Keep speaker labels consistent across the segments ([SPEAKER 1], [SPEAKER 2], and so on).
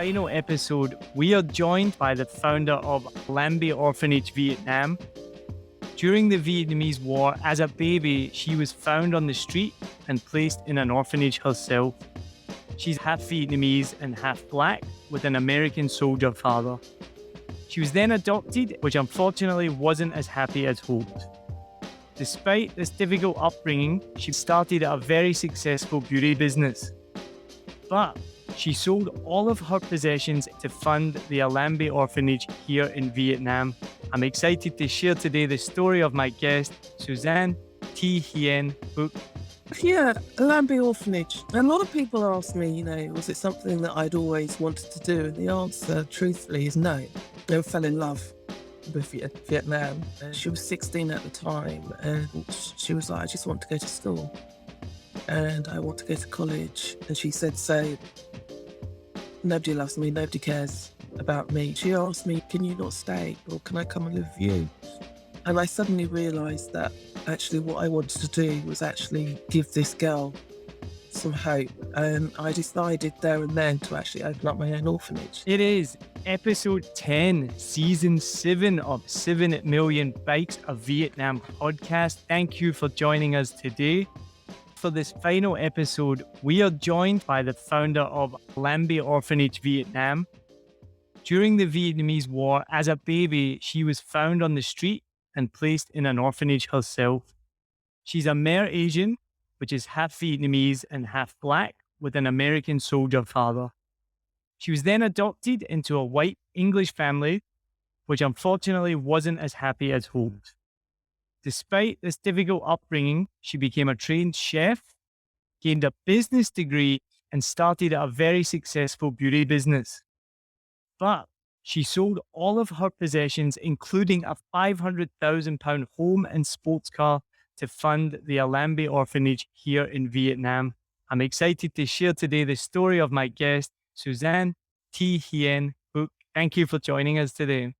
[SPEAKER 1] final episode, we are joined by the founder of Allambie Orphanage, Vietnam. During the Vietnamese War, as a baby, she was found on the street and placed in an orphanage herself. She's half Vietnamese and half black, with an American soldier father. She was then adopted, which unfortunately wasn't as happy as hoped. Despite this difficult upbringing, she started a very successful beauty business. But she sold all of her possessions to fund the Allambie Orphanage here in Vietnam. I'm excited to share today the story of my guest, Suzanne Thi Hien Hook.
[SPEAKER 2] Yeah, Allambie Orphanage. A lot of people ask me, was it something that I'd always wanted to do? And the answer, truthfully, is no. I fell in love with Vietnam. She was 16 at the time, and she was like, I just want to go to school. And I want to go to college. And she said, so, nobody loves me, nobody cares about me. She asked me, can you not stay? Or can I come and live with you? And I suddenly realised that actually what I wanted to do was actually give this girl some hope. And I decided there and then to actually open up my own orphanage.
[SPEAKER 1] It is episode 10, season 7 of 7 Million Bikes of Vietnam podcast. Thank you for joining us today. For this final episode, we are joined by the founder of Allambie Orphanage, Vietnam. During the Vietnamese War, as a baby, she was found on the street and placed in an orphanage herself. She's a Mer Asian, which is half Vietnamese and half black, with an American soldier father. She was then adopted into a white English family, which unfortunately wasn't as happy as hoped. Despite this difficult upbringing, she became a trained chef, gained a business degree, and started a very successful beauty business. But she sold all of her possessions, including a £500,000 home and sports car, to fund the Allambie Orphanage here in Vietnam. I'm excited to share today the story of my guest, Suzanne Thi Hien Hook. Thank you for joining us today.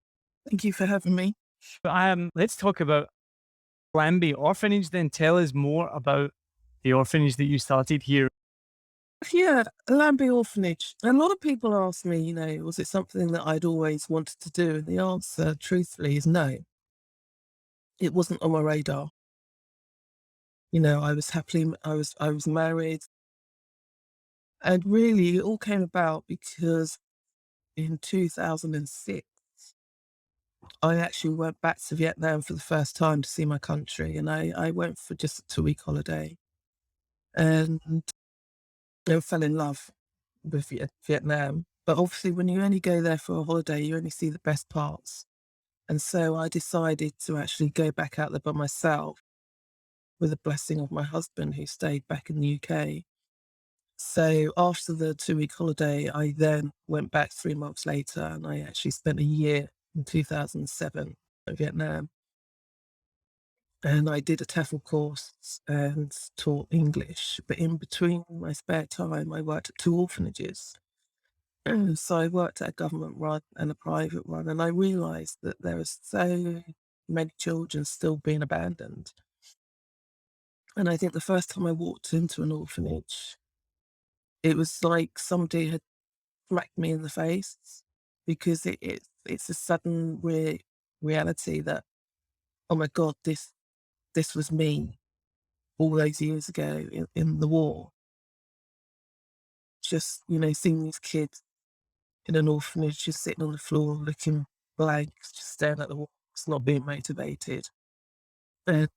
[SPEAKER 2] Thank you for having me.
[SPEAKER 1] Let's talk about Allambie Orphanage then. Tell us more about the orphanage that you started here.
[SPEAKER 2] Yeah, Allambie Orphanage. A lot of people ask me, was it something that I'd always wanted to do? And the answer, truthfully, is no. It wasn't on my radar. I was married. And really, it all came about because in 2006, I actually went back to Vietnam for the first time to see my country. And I went for just a 2-week holiday. And I fell in love with Vietnam. But obviously, when you only go there for a holiday, you only see the best parts. And so I decided to actually go back out there by myself with the blessing of my husband, who stayed back in the UK. So after the 2-week holiday, I then went back 3 months later, and I actually spent a year in 2007 in Vietnam. And I did a TEFL course and taught English. But in between my spare time, I worked at 2 orphanages. So I worked at a government run and a private one. And I realised that there are so many children still being abandoned. And I think the first time I walked into an orphanage, it was like somebody had smacked me in the face, because it's a sudden reality that, oh my God, this was me all those years ago in the war. Just, seeing these kids in an orphanage just sitting on the floor looking blank, just staring at the walls, not being motivated. And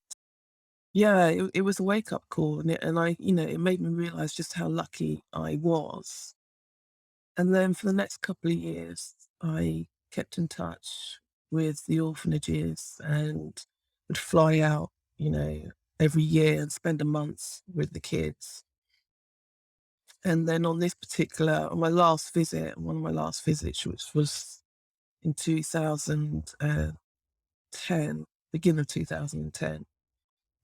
[SPEAKER 2] yeah, it was a wake-up call, and it made me realise just how lucky I was. And then for the next couple of years, I kept in touch with the orphanages and would fly out, every year and spend a month with the kids. And then on my last visit, one of my last visits, which was in 2010, beginning of 2010,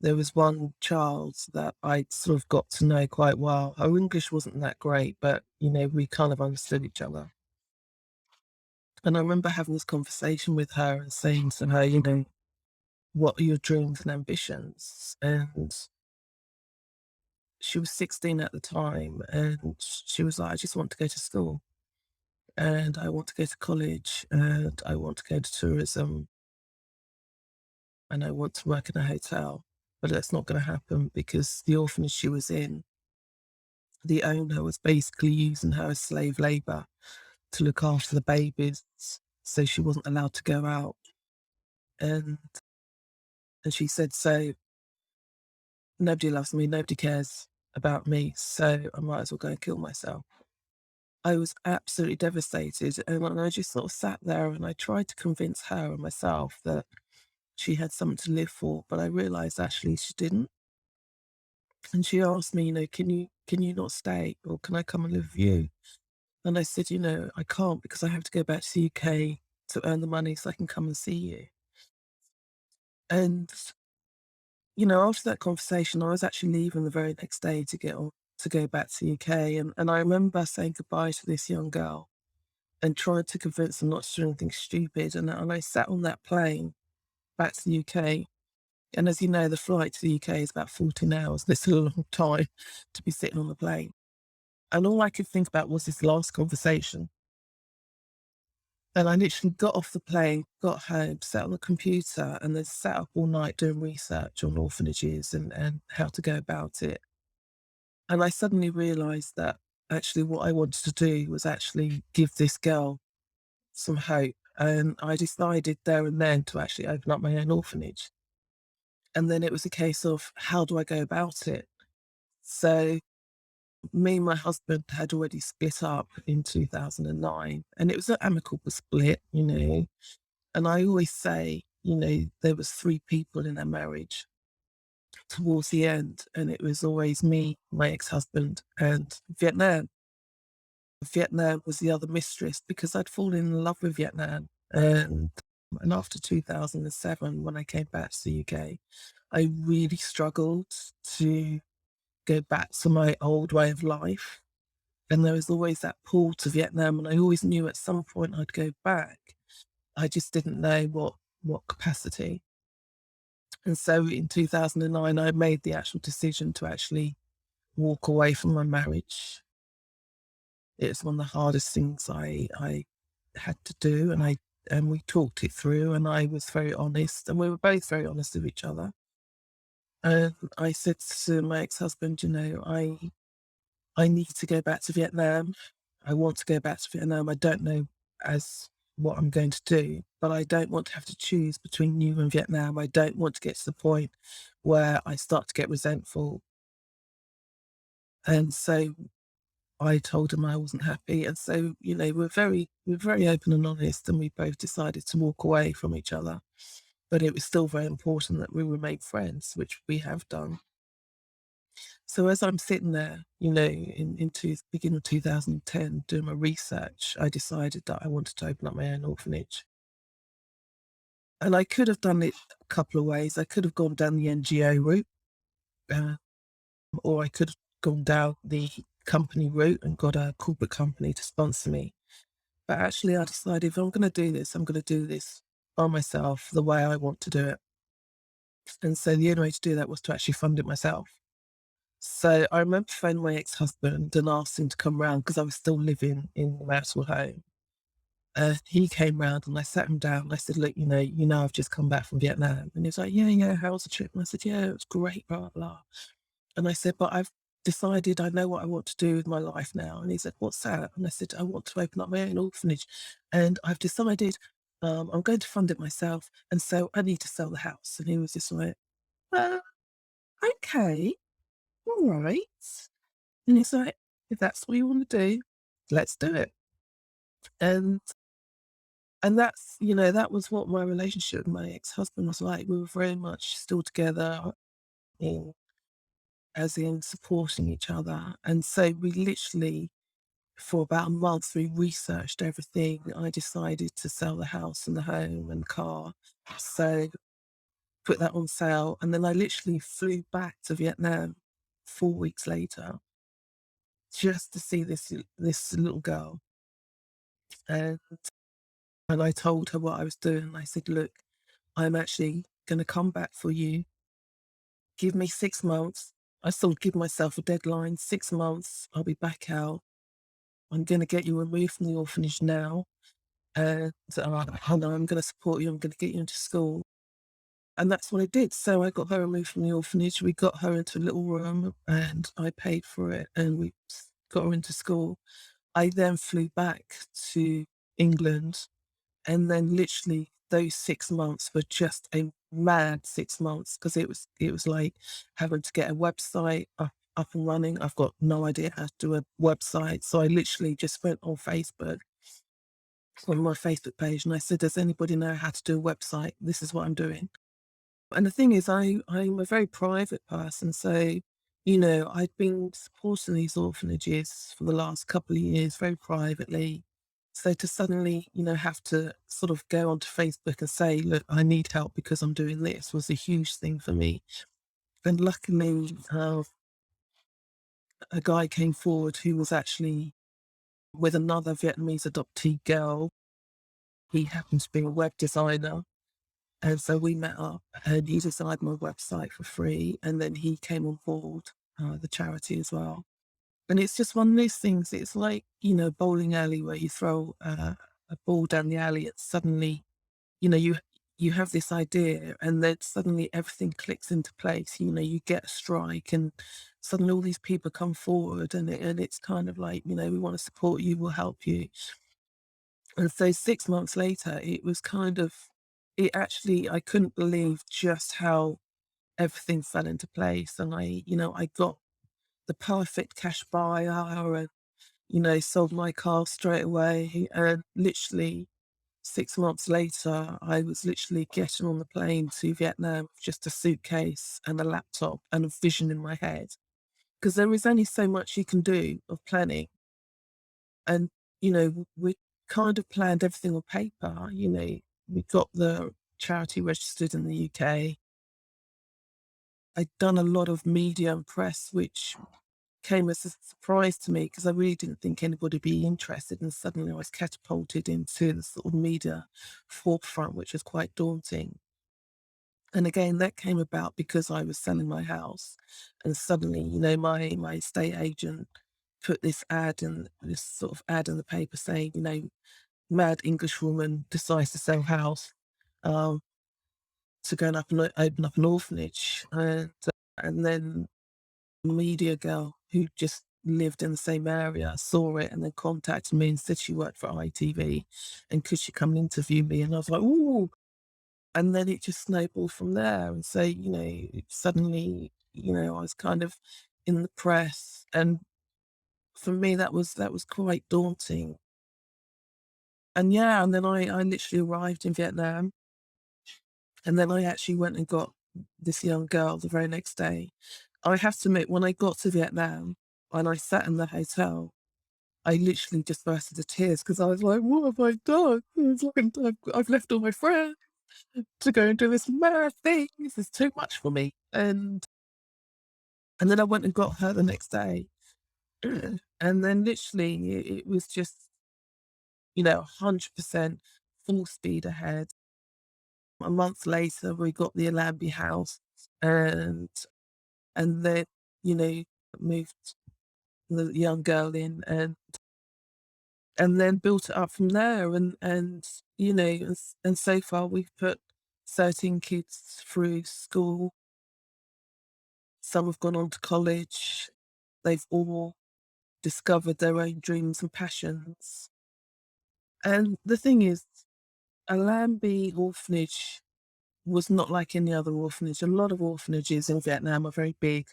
[SPEAKER 2] there was one child that I sort of got to know quite well. Her English wasn't that great, but, we kind of understood each other. And I remember having this conversation with her and saying to her, what are your dreams and ambitions? And she was 16 at the time, and she was like, I just want to go to school. and I want to go to college, and I want to go to tourism, and I want to work in a hotel. But that's not going to happen because the orphanage she was in, the owner was basically using her as slave labor to look after the babies. So she wasn't allowed to go out. And, and she said, so nobody loves me, nobody cares about me. So I might as well go and kill myself. I was absolutely devastated. And I just sort of sat there and I tried to convince her and myself that she had something to live for. But I realized actually she didn't. And she asked me, can you not stay or can I come and live with you? And I said, I can't because I have to go back to the UK to earn the money so I can come and see you. And, after that conversation, I was actually leaving the very next day to get on to go back to the UK. And I remember saying goodbye to this young girl and trying to convince them not to do anything stupid. And I sat on that plane back to the UK. And as you know, the flight to the UK is about 14 hours. And it's a long time to be sitting on the plane. And all I could think about was this last conversation. And I literally got off the plane, got home, sat on the computer, and then sat up all night doing research on orphanages and how to go about it. And I suddenly realized that actually what I wanted to do was actually give this girl some hope. And I decided there and then to actually open up my own orphanage. And then it was a case of how do I go about it? So me and my husband had already split up in 2009, and it was an amicable split. And I always say, there was three people in our marriage towards the end, and it was always me, my ex-husband, and Vietnam. Vietnam was the other mistress because I'd fallen in love with Vietnam. And after 2007, when I came back to the UK, I really struggled to go back to my old way of life. And there was always that pull to Vietnam, and I always knew at some point I'd go back. I just didn't know what capacity. And so in 2009, I made the actual decision to actually walk away from my marriage. It was one of the hardest things I had to do, and we talked it through, and I was very honest, and we were both very honest with each other. And I said to my ex-husband, I need to go back to Vietnam. I want to go back to Vietnam. I don't know as what I'm going to do, but I don't want to have to choose between you and Vietnam. I don't want to get to the point where I start to get resentful. And so I told him I wasn't happy. And so, we're very open and honest, and we both decided to walk away from each other. But it was still very important that we remain friends, which we have done. So as I'm sitting there, into beginning of 2010, doing my research, I decided that I wanted to open up my own orphanage. And I could have done it a couple of ways. I could have gone down the NGO route, uh, or I could have gone down the company route and got a corporate company to sponsor me. But actually, I decided if I'm going to do this, I'm going to do this by myself the way I want to do it. And so the only way to do that was to actually fund it myself. So I remember phoning my ex-husband and asked him to come round because I was still living in the marital home. He came round and I sat him down and I said, look, I've just come back from Vietnam. And he was like, yeah, yeah, how was the trip? And I said, yeah, it was great, blah, blah. And I said, but I've decided I know what I want to do with my life now. And he said, what's that? And I said, I want to open up my own orphanage. And I've decided I'm going to fund it myself. And so I need to sell the house. And he was just like, uh, okay, all right. And he's like, if that's what you want to do, let's do it. And that was what my relationship with my ex-husband was like. We were very much still together, in, as in supporting each other. And so we literally, for about a month, we researched everything. I decided to sell the house and the home and the car. So put that on sale. And then I literally flew back to Vietnam 4 weeks later just to see this little girl. And And I told her what I was doing. I said, look, I'm actually going to come back for you. Give me 6 months. I still give myself a deadline. 6 months, I'll be back out. I'm going to get you removed from the orphanage now. And I know I'm going to support you. I'm going to get you into school. And that's what I did. So I got her removed from the orphanage. We got her into a little room and I paid for it and we got her into school. I then flew back to England, and then literally those 6 months were just a mad 6 months because it was like having to get a website up and running. I've got no idea how to do a website. So I literally just went on Facebook, on my Facebook page, and I said, does anybody know how to do a website? This is what I'm doing. And the thing is, I'm a very private person. So, I'd been supporting these orphanages for the last couple of years very privately. So to suddenly, have to sort of go onto Facebook and say, look, I need help because I'm doing this was a huge thing for me. And luckily, a guy came forward who was actually with another Vietnamese adoptee girl. He happened to be a web designer. And so we met up and he designed my website for free. And then he came on board, the charity as well. And it's just one of those things. It's like, bowling alley where you throw a ball down the alley and suddenly, you have this idea and then suddenly everything clicks into place. You get a strike and suddenly all these people come forward and it's kind of like, we want to support you, we'll help you. And so 6 months later, it was kind of, I couldn't believe just how everything fell into place. And I got the perfect cash buyer and, sold my car straight away. And literally 6 months later, I was literally getting on the plane to Vietnam with just a suitcase and a laptop and a vision in my head. Because there is only so much you can do of planning. And, we kind of planned everything on paper. We got the charity registered in the UK. I'd done a lot of media and press, which came as a surprise to me because I really didn't think anybody would be interested. And suddenly I was catapulted into the sort of media forefront, which was quite daunting. And again, that came about because I was selling my house. And suddenly, my estate agent put this sort of ad in the paper saying, mad English woman decides to sell house um, to go and open up an orphanage. And then media girl who just lived in the same area saw it and then contacted me and said she worked for ITV and could she come and interview me? And I was like, ooh. And then it just snowballed from there. And so, suddenly, I was kind of in the press. And for me, that was quite daunting. And yeah, and then I literally arrived in Vietnam. And then I actually went and got this young girl the very next day. I have to admit, when I got to Vietnam and I sat in the hotel, I literally just burst into tears because I was like, what have I done? It's like I've left all my friends to go and do this mad thing. This is too much for me. And then I went and got her the next day. And then literally it was just, 100% full speed ahead. A month later, we got the Allambie house and then, you know, moved the young girl in and then built it up from there. And so far we've put 13 kids through school. Some have gone on to college. They've all discovered their own dreams and passions. And the thing is, Allambie Orphanage was not like any other orphanage. A lot of orphanages in Vietnam are very big,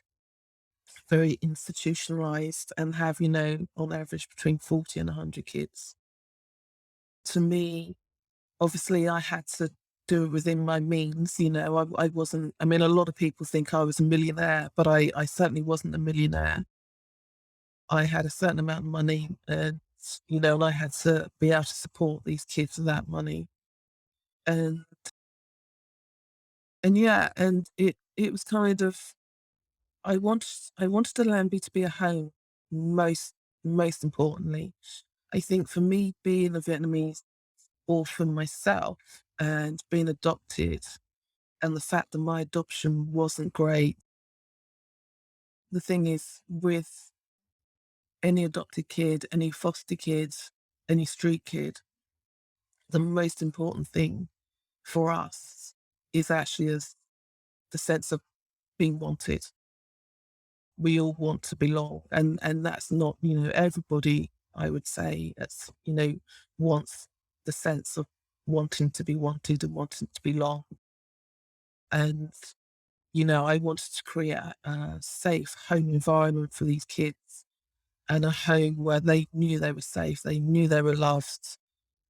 [SPEAKER 2] very institutionalized, and have, on average between 40 and 100 kids. To me, obviously, I had to do it within my means. I wasn't, I mean, a lot of people think I was a millionaire, but I certainly wasn't a millionaire. I had a certain amount of money and I had to be able to support these kids with that money. And, and yeah, and it was kind of, I wanted the Lambie to be a home, most most importantly. I think for me being a Vietnamese orphan myself and being adopted and the fact that my adoption wasn't great, the thing is with any adopted kid, any foster kids, any street kid, the most important thing for us is actually as the sense of being wanted. We all want to belong, and that's not, everybody, I would say, that's, wants the sense of wanting to be wanted and wanting to belong. And I wanted to create a safe home environment for these kids, and a home where they knew they were safe, they knew they were loved,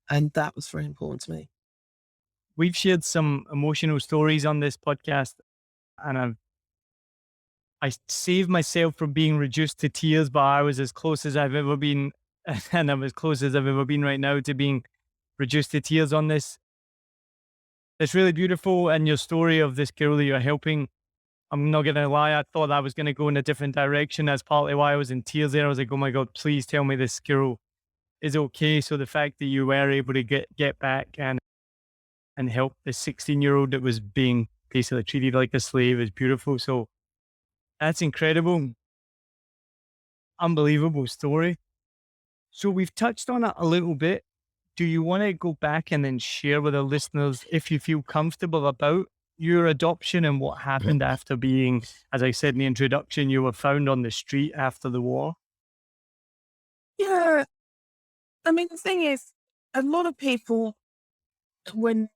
[SPEAKER 2] and that was very important to me.
[SPEAKER 1] We've shared some emotional stories on this podcast, and I saved myself from being reduced to tears, but I was as close as I've ever been, and I'm as close as I've ever been right now to being reduced to tears on this. It's really beautiful, and your story of this girl that you're helping, I'm not gonna lie, I thought I was gonna go in a different direction. That's partly why I was in tears there. I was like, oh my God, please tell me this girl is okay. So the fact that you were able to get back and help the 16-year-old that was being basically treated like a slave is beautiful. So that's incredible. Unbelievable story. So we've touched on it a little bit. Do you want to go back and then share with our listeners, if you feel comfortable, about your adoption and what happened after being, as I said in the introduction, you were found on the street after the war?
[SPEAKER 2] Yeah. I mean, the thing is, a lot of people, when,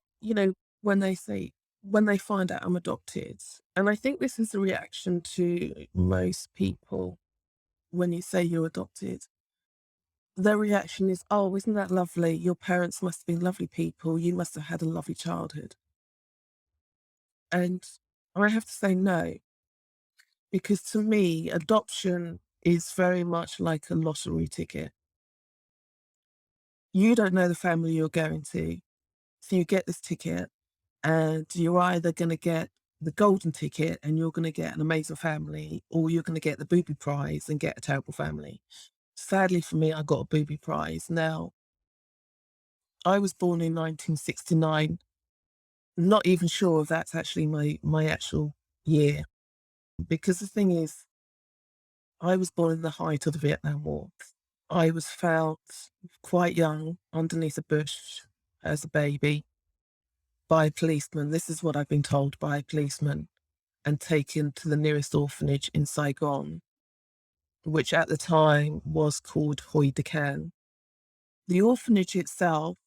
[SPEAKER 2] when they say, when they find out I'm adopted, and I think this is the reaction to most people when you say you're adopted, their reaction is, oh, isn't that lovely? Your parents must have been lovely people. You must have had a lovely childhood. And I have to say no, because to me, adoption is very much like a lottery ticket. You don't know the family you're going to. So you get this ticket, and you're either going to get the golden ticket and you're going to get an amazing family, or you're going to get the booby prize and get a terrible family. Sadly for me, I got a booby prize. Now, I was born in 1969. Not even sure if that's actually my actual year, because the thing is, I was born in the height of the Vietnam War. I was found quite young underneath a bush as a baby by a policeman. This is what I've been told, by a policeman, and taken to the nearest orphanage in Saigon, which at the time was called Hoi de Can. The orphanage itself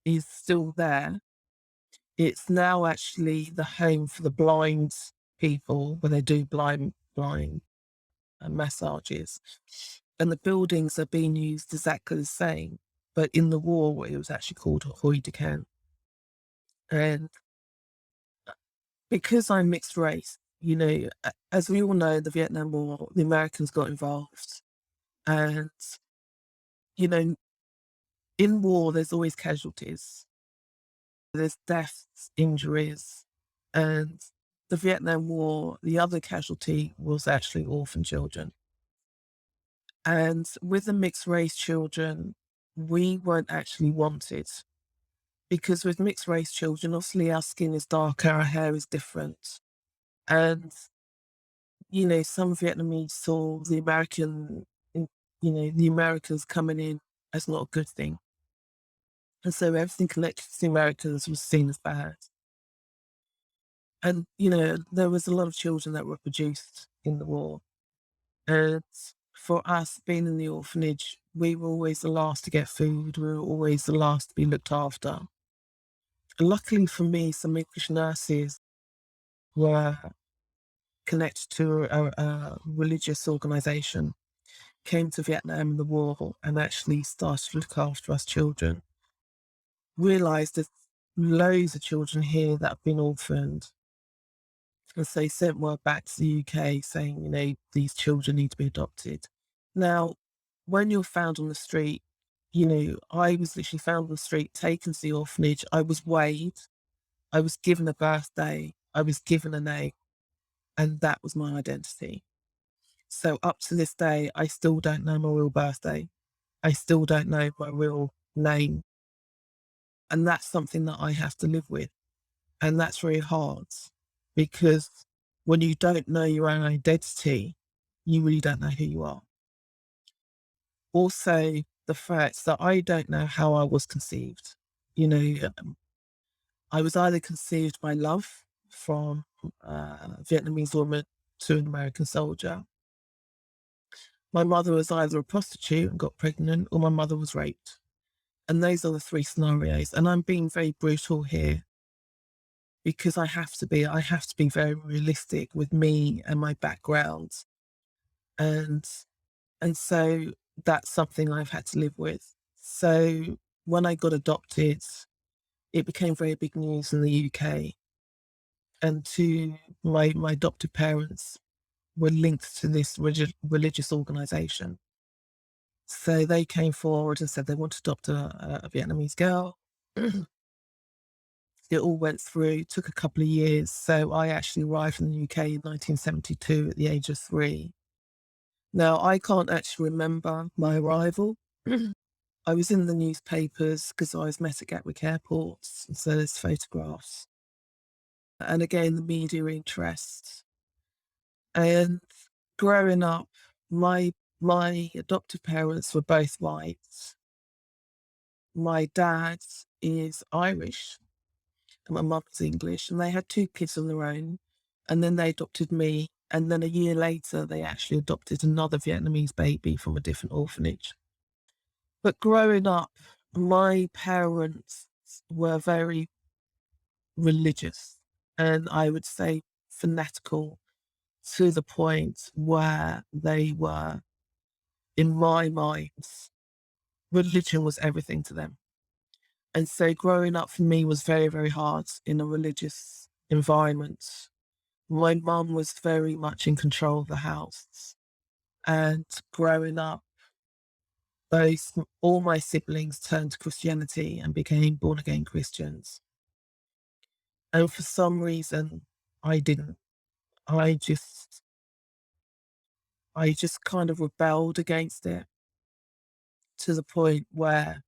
[SPEAKER 2] is still there. It's now actually the home for the blind people, where they do blind massages. And the buildings are being used exactly the same. But in the war, it was actually called Hoi de Can. And because I'm mixed race, as we all know, the Vietnam War, the Americans got involved. And, you know, in war, there's always casualties. There's deaths, injuries. And the Vietnam War, the other casualty was actually orphan children. And with the mixed race children, we weren't actually wanted, because with mixed race children, obviously our skin is darker, our hair is different. And, some Vietnamese saw the Americans coming in as not a good thing. And so everything connected to the Americans was seen as bad. And, there was a lot of children that were produced in the war. And for us, being in the orphanage, we were always the last to get food. We were always the last to be looked after. Luckily for me, some English nurses were connected to a religious organisation, came to Vietnam in the war and actually started to look after us children. Realised there's loads of children here that have been orphaned. And so they sent word back to the UK saying, these children need to be adopted. Now, when you're found on the street, I was literally found on the street, taken to the orphanage. I was weighed. I was given a birthday. I was given a name. And that was my identity. So up to this day, I still don't know my real birthday. I still don't know my real name. And that's something that I have to live with. And that's very hard, because when you don't know your own identity, you really don't know who you are. also the fact that I don't know how I was conceived. You know, I was either conceived by love from a Vietnamese woman to an American soldier. My mother was either a prostitute and got pregnant, or my mother was raped. And those are the three scenarios. And I'm being very brutal here because I have to be. I have to be very realistic with me and my background. And so that's something I've had to live with. So when I got adopted, it became very big news in the UK. And to my adopted parents were linked to this religious organization. So they came forward and said they want to adopt a Vietnamese girl. It all went through, took a couple of years. So I actually arrived in the UK in 1972 at the age of 3. Now, I can't actually remember my arrival. I was in the newspapers because I was met at Gatwick Airport, so there's photographs. And again, the media interest. And growing up, my adoptive parents were both white. My dad is Irish and my mum's English, and they had 2 kids on their own. And then they adopted me. And then a year later, they actually adopted another Vietnamese baby from a different orphanage. But growing up, my parents were very religious, and I would say fanatical, to the point where they were, in my mind, religion was everything to them. And so growing up for me was very, very hard in a religious environment. My mum was very much in control of the house. And growing up, all my siblings turned to Christianity and became born again Christians. And for some reason, I didn't. I just, I just kind of rebelled against it, to the point where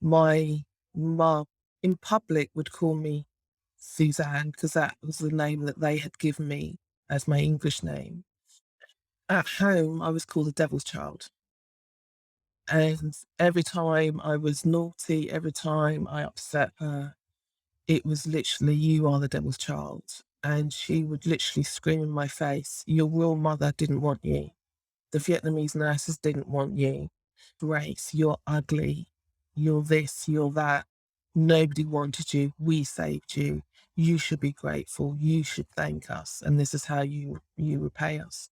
[SPEAKER 2] my mum in public would call me Suzanne, because that was the name that they had given me as my English name. At home, I was called the devil's child. And every time I was naughty, every time I upset her, it was literally, "You are the devil's child." And she would literally scream in my face, "Your real mother didn't want you. The Vietnamese nurses didn't want you. Grace, you're ugly. You're this, you're that. Nobody wanted you. We saved you. You should be grateful. You should thank us. And this is how you repay us."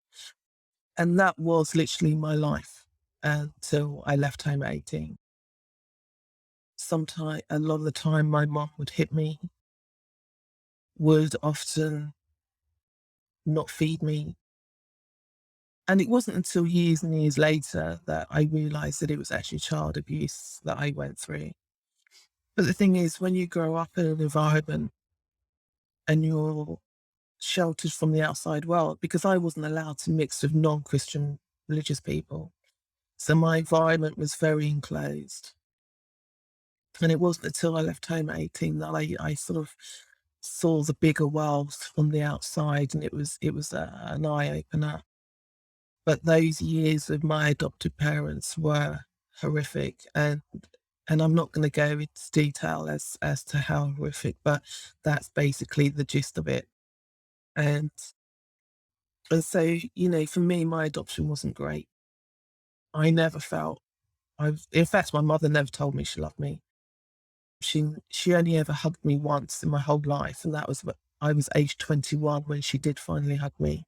[SPEAKER 2] And that was literally my life until I left home at 18. A lot of the time, my mom would hit me, would often not feed me. And it wasn't until years and years later that I realized that it was actually child abuse that I went through. But the thing is, when you grow up in an environment and you're sheltered from the outside world, because I wasn't allowed to mix with non-Christian religious people. So my environment was very enclosed. And it wasn't until I left home at 18 that I sort of saw the bigger world from the outside, and it was an eye opener. But those years with my adopted parents were horrific, and I'm not going to go into detail as to how horrific, but that's basically the gist of it. And so, for me, my adoption wasn't great. I never felt in fact, my mother never told me she loved me. She only ever hugged me once in my whole life, and that was when I was age 21 when she did finally hug me.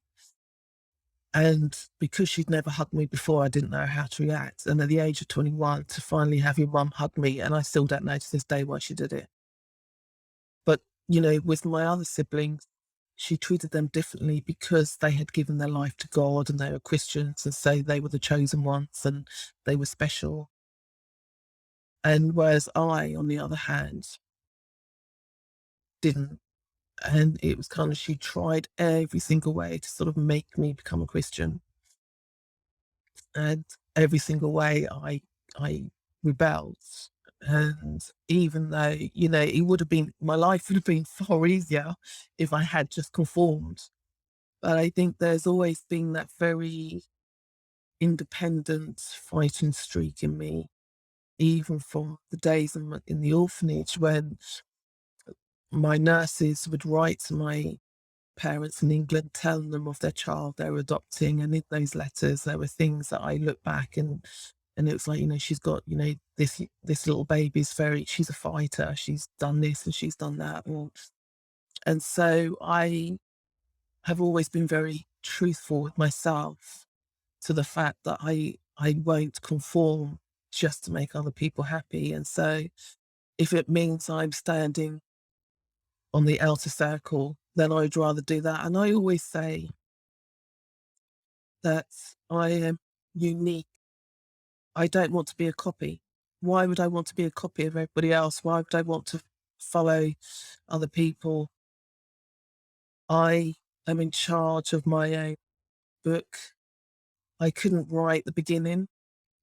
[SPEAKER 2] And because she'd never hugged me before, I didn't know how to react. And at the age of 21, to finally have your mum hug me, and I still don't know to this day why she did it. But, with my other siblings, she treated them differently because they had given their life to God and they were Christians. And so they were the chosen ones and they were special. And whereas I, on the other hand, didn't. And it was kind of, she tried every single way to sort of make me become a Christian. And every single way I rebelled. And even though, my life would have been far easier if I had just conformed. But I think there's always been that very independent fighting streak in me, even from the days in the orphanage when my nurses would write to my parents in England telling them of their child they were adopting. And in those letters, there were things that I look back and it was like, she's got, this little baby's she's a fighter. She's done this and she's done that. And so I have always been very truthful with myself to the fact that I won't conform just to make other people happy. And so if it means I'm standing on the outer circle, then I'd rather do that. And I always say that I am unique. I don't want to be a copy. Why would I want to be a copy of everybody else? Why would I want to follow other people? I am in charge of my own book. I couldn't write the beginning,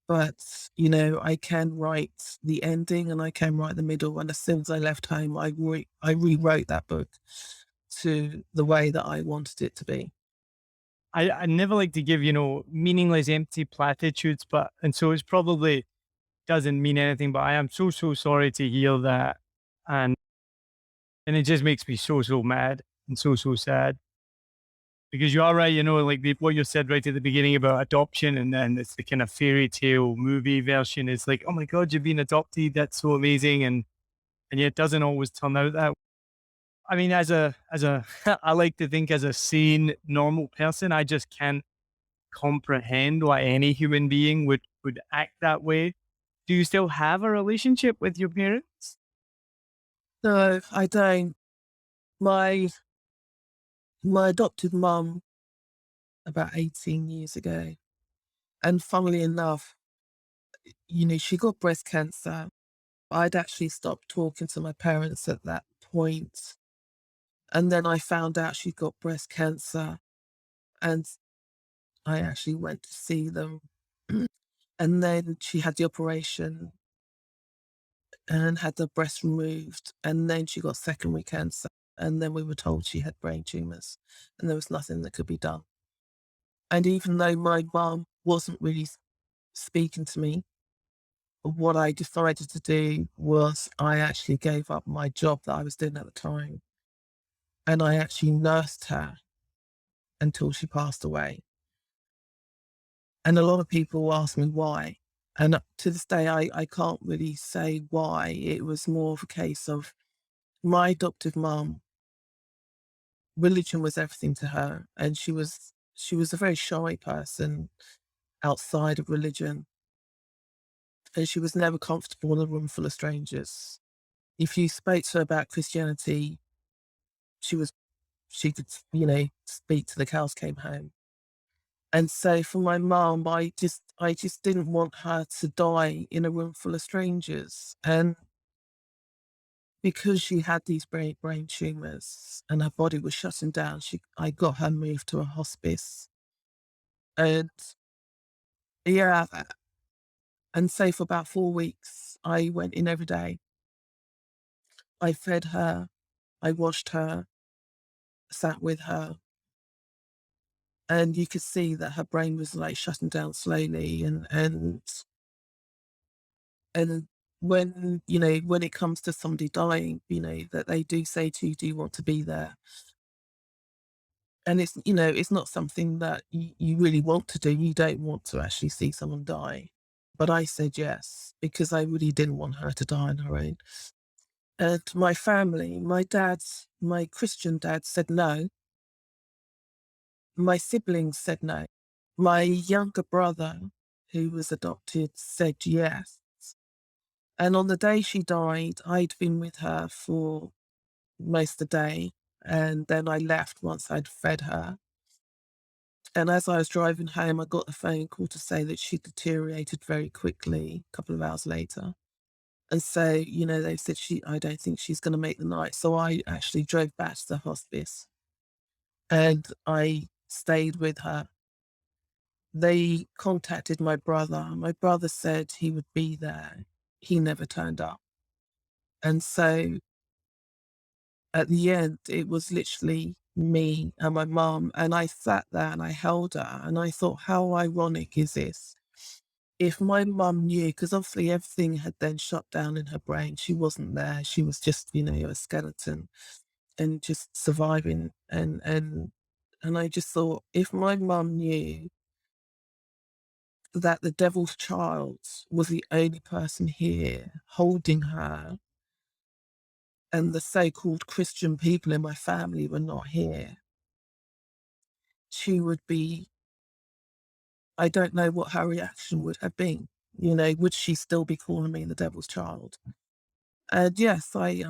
[SPEAKER 2] but, I can write the ending and I can write the middle. And as soon as I left home, I rewrote that book to the way that I wanted it to be.
[SPEAKER 1] I never like to give, meaningless, empty platitudes, and so it's probably doesn't mean anything, but I am so, so sorry to hear that. And, and it just makes me so, so mad and so, so sad because you are right, like what you said right at the beginning about adoption and then it's the kind of fairy tale movie version. It's like, oh my God, you've been adopted. That's so amazing. And yet it doesn't always turn out that. I mean, I like to think as a sane, normal person, I just can't comprehend why any human being would act that way. Do you still have a relationship with your parents?
[SPEAKER 2] No, I don't. My my adopted mum about 18 years ago, and funnily enough, she got breast cancer. I'd actually stopped talking to my parents at that point. And then I found out she'd got breast cancer and I actually went to see them. And then she had the operation and had the breast removed. And then she got secondary cancer. And then we were told she had brain tumors and there was nothing that could be done. And even though my mum wasn't really speaking to me, what I decided to do was I actually gave up my job that I was doing at the time. And I actually nursed her until she passed away. And a lot of people ask me why. And to this day, I can't really say why. It was more of a case of my adoptive mum, religion was everything to her. And she was a very shy person outside of religion. And she was never comfortable in a room full of strangers. If you spoke to her about Christianity, she was she could, speak till the cows came home. And so for my mum, I just didn't want her to die in a room full of strangers. And because she had these brain tumors and her body was shutting down, I got her moved to a hospice. And yeah, and so for about 4 weeks, I went in every day. I fed her, I washed her, sat with her, and you could see that her brain was like shutting down slowly. And when it comes to somebody dying, that they do say to you, do you want to be there? And it's not something that you really want to do. You don't want to actually see someone die. But I said yes, because I really didn't want her to die on her own. And my family, my Christian dad said no. My siblings said no. My younger brother, who was adopted, said yes. And on the day she died, I'd been with her for most of the day. And then I left once I'd fed her. And as I was driving home, I got a phone call to say that she deteriorated very quickly a couple of hours later. And so, they said I don't think she's going to make the night. So I actually drove back to the hospice and I stayed with her. They contacted my brother. My brother said he would be there. He never turned up. And so at the end, it was literally me and my mum, and I sat there and I held her and I thought, how ironic is this? If my mum knew, because obviously everything had then shut down in her brain, she wasn't there. She was just, a skeleton and just surviving. And I just thought, if my mum knew that the devil's child was the only person here holding her, and the so-called Christian people in my family were not here, she would be, I don't know what her reaction would have been. Would she still be calling me the devil's child? And yes, I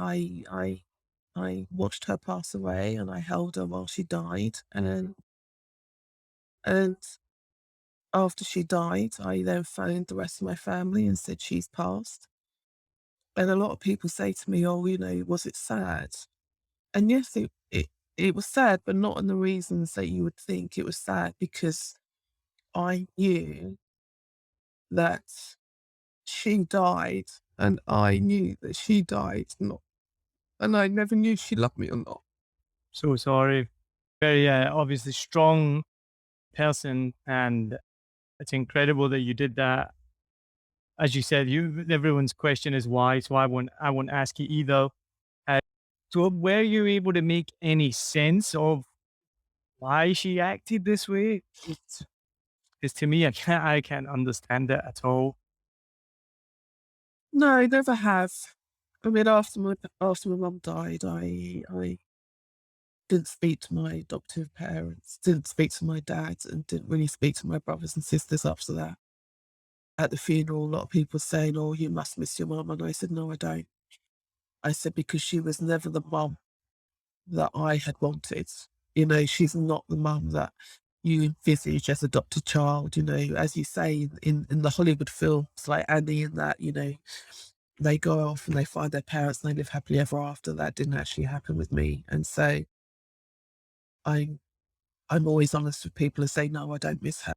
[SPEAKER 2] watched her pass away and I held her while she died. And after she died, I then phoned the rest of my family and said she's passed. And a lot of people say to me, oh, was it sad? And yes, it was sad, but not in the reasons that you would think. It was sad because I knew that she died, and I knew that she died not, and I never knew she loved me or not.
[SPEAKER 1] So sorry. Very obviously strong person, and it's incredible that you did that. As you said, everyone's question is why, so I won't ask you either. Uh, so were you able to make any sense of why she acted this way? Because to me, I can't understand it at all.
[SPEAKER 2] No, I never have. I mean, after my mum died, I didn't speak to my adoptive parents, didn't speak to my dad, and didn't really speak to my brothers and sisters after that. At the funeral, a lot of people saying, "Oh, you must miss your mum," and I said, "No, I don't." I said because she was never the mum that I had wanted. She's not the mum that you envisage as a adopted child. As you say in the Hollywood films, like Annie and that, they go off and they find their parents and they live happily ever after. That didn't actually happen with me. And so I'm I'm always honest with people and say, no, I don't miss her.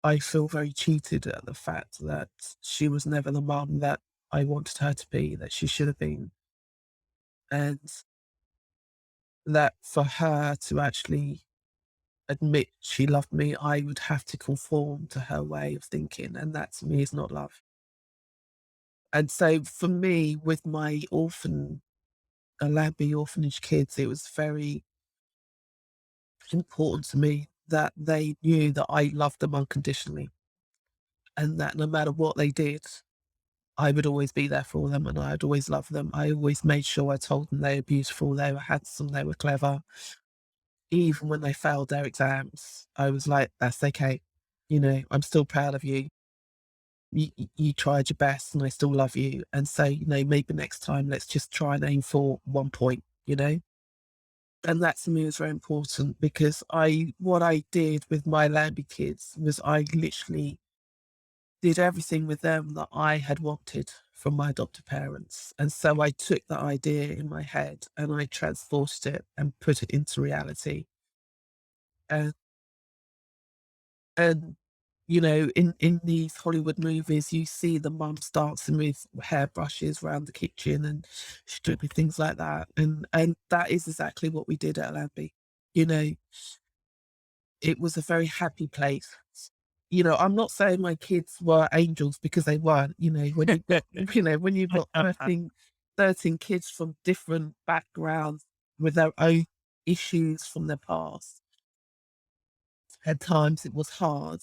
[SPEAKER 2] I feel very cheated at the fact that she was never the mum that I wanted her to be, that she should have been. And that for her to actually admit she loved me, I would have to conform to her way of thinking. And that to me is not love. And so for me, with my Allambie orphanage kids, it was very important to me that they knew that I loved them unconditionally and that no matter what they did, I would always be there for them and I'd always love them. I always made sure I told them they were beautiful, they were handsome, they were clever. Even when they failed their exams, I was like, that's okay. I'm still proud of you. You tried your best and I still love you. And so, maybe next time let's just try and aim for 1 point. And that to me was very important because what I did with my Allambie kids was I literally did everything with them that I had wanted from my adoptive parents. And so I took that idea in my head and I transported it and put it into reality. And, and in these Hollywood movies, you see the mums dancing with hairbrushes around the kitchen and stupid things like that. And that is exactly what we did at Allambie. You know, it was a very happy place. I'm not saying my kids were angels because they weren't. When you've got 13 kids from different backgrounds with their own issues from their past, at times it was hard.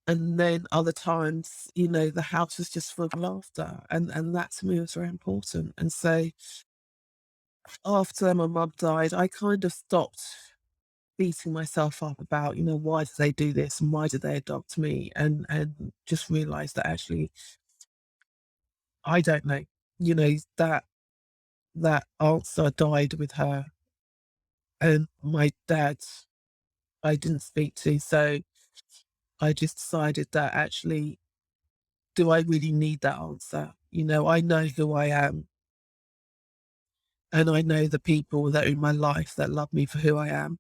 [SPEAKER 2] And then other times, the house was just full of laughter. And that to me was very important. And so after my mum died, I kind of stopped beating myself up about, why did they do this and why did they adopt me? And just realized that actually I don't know. That answer died with her. And my dad I didn't speak to. So I just decided that actually, do I really need that answer? I know who I am. And I know the people that are in my life that love me for who I am.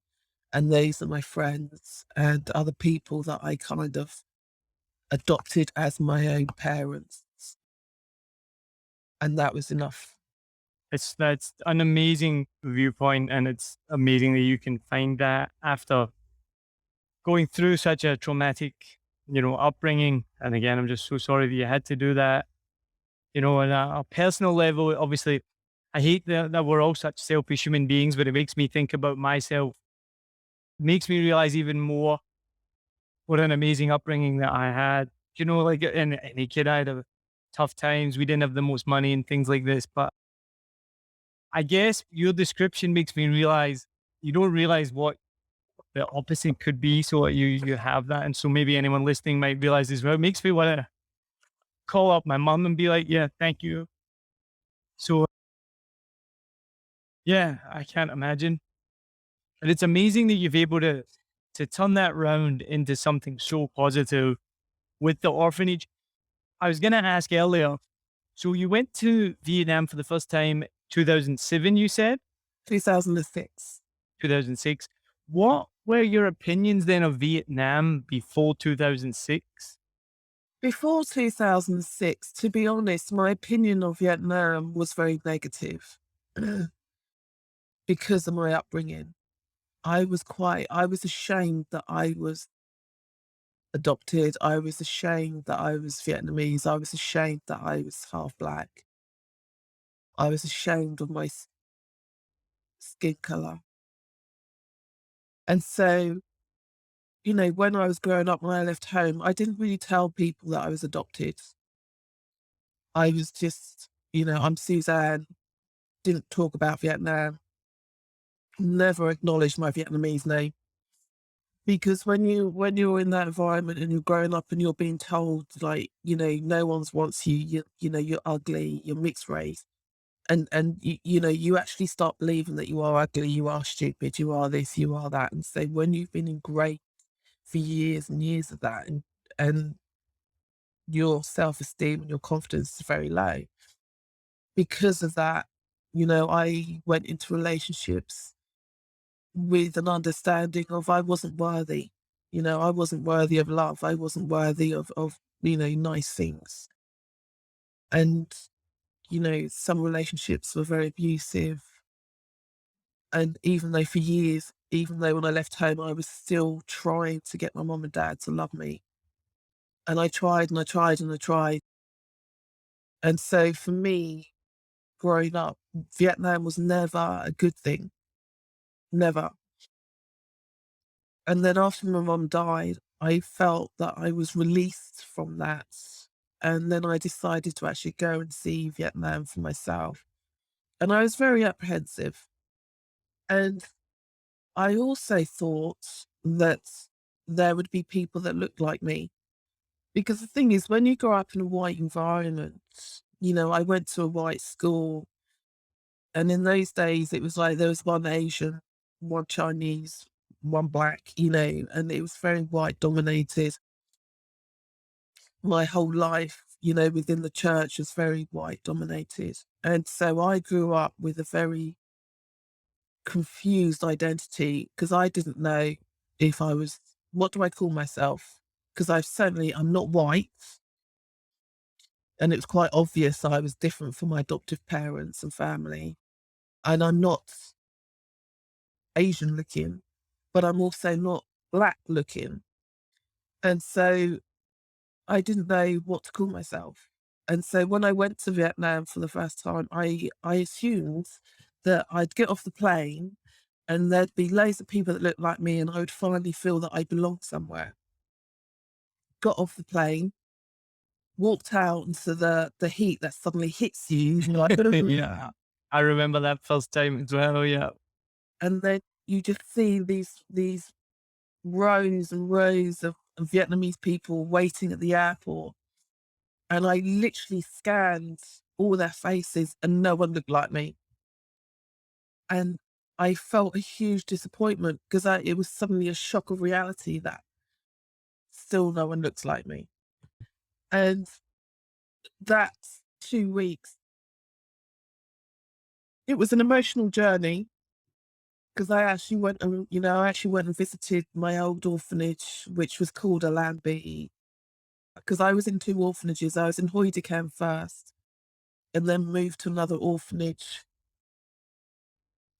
[SPEAKER 2] And these are my friends and other people that I kind of adopted as my own parents. And that was enough.
[SPEAKER 1] That's an amazing viewpoint, and it's amazing that you can find that after going through such a traumatic, upbringing. And again, I'm just so sorry that you had to do that. On a personal level, obviously, I hate that we're all such selfish human beings, but it makes me think about myself. Makes me realize even more what an amazing upbringing that I had. Like any kid, I had a tough times. We didn't have the most money and things like this, but I guess your description makes me realize you don't realize what the opposite could be. So you have that, and so maybe anyone listening might realize as well. It makes me want to call up my mom and be like, "Yeah, thank you." So yeah, I can't imagine, and it's amazing that you've able to turn that round into something so positive with the orphanage. I was gonna ask earlier. So you went to Vietnam for the first time 2007, you said?
[SPEAKER 2] 2006.
[SPEAKER 1] 2006. What were your opinions then of Vietnam before 2006?
[SPEAKER 2] Before 2006, to be honest, my opinion of Vietnam was very negative because of my upbringing. I was ashamed that I was adopted. I was ashamed that I was Vietnamese. I was ashamed that I was half black. I was ashamed of my skin color. And so, when I was growing up, when I left home, I didn't really tell people that I was adopted. I was just, I'm Suzanne, didn't talk about Vietnam, never acknowledged my Vietnamese name. Because when you're in that environment and you're growing up and you're being told like, no one's wants you, you're ugly, you're mixed race. And you actually start believing that you are ugly, you are stupid, you are this, you are that. And so when you've been ingrained for years and years of that, and your self-esteem and your confidence is very low. Because of that, I went into relationships with an understanding of I wasn't worthy. I wasn't worthy of love. I wasn't worthy of nice things. And, some relationships were very abusive. And even though for years, even though when I left home, I was still trying to get my mom and dad to love me. And I tried and I tried and I tried. And so for me, growing up, Vietnam was never a good thing. Never. And then after my mum died, I felt that I was released from that. And then I decided to actually go and see Vietnam for myself. And I was very apprehensive. And I also thought that there would be people that looked like me. Because the thing is, when you grow up in a white environment, I went to a white school. And in those days, it was like there was one Asian, one Chinese, one black, and it was very white dominated. My whole life, within the church was very white dominated. And so I grew up with a very confused identity because I didn't know if I was, what do I call myself? Because I'm not white. And it was quite obvious I was different from my adoptive parents and family. And I'm not Asian looking, but I'm also not black looking. And so I didn't know what to call myself. And so when I went to Vietnam for the first time, I assumed that I'd get off the plane and there'd be loads of people that looked like me and I would finally feel that I belonged somewhere. Got off the plane, walked out into the heat that suddenly hits you. You're like,
[SPEAKER 1] Yeah. I remember that first time as well. Yeah.
[SPEAKER 2] and then you just see these rows and rows of Vietnamese people waiting at the airport. And I literally scanned all their faces and no one looked like me. And I felt a huge disappointment because it was suddenly a shock of reality that still no one looks like me. And that 2 weeks, it was an emotional journey because I actually went and visited my old orphanage, which was called Allambie. Because I was in two orphanages. I was in Hoidicam first and then moved to another orphanage.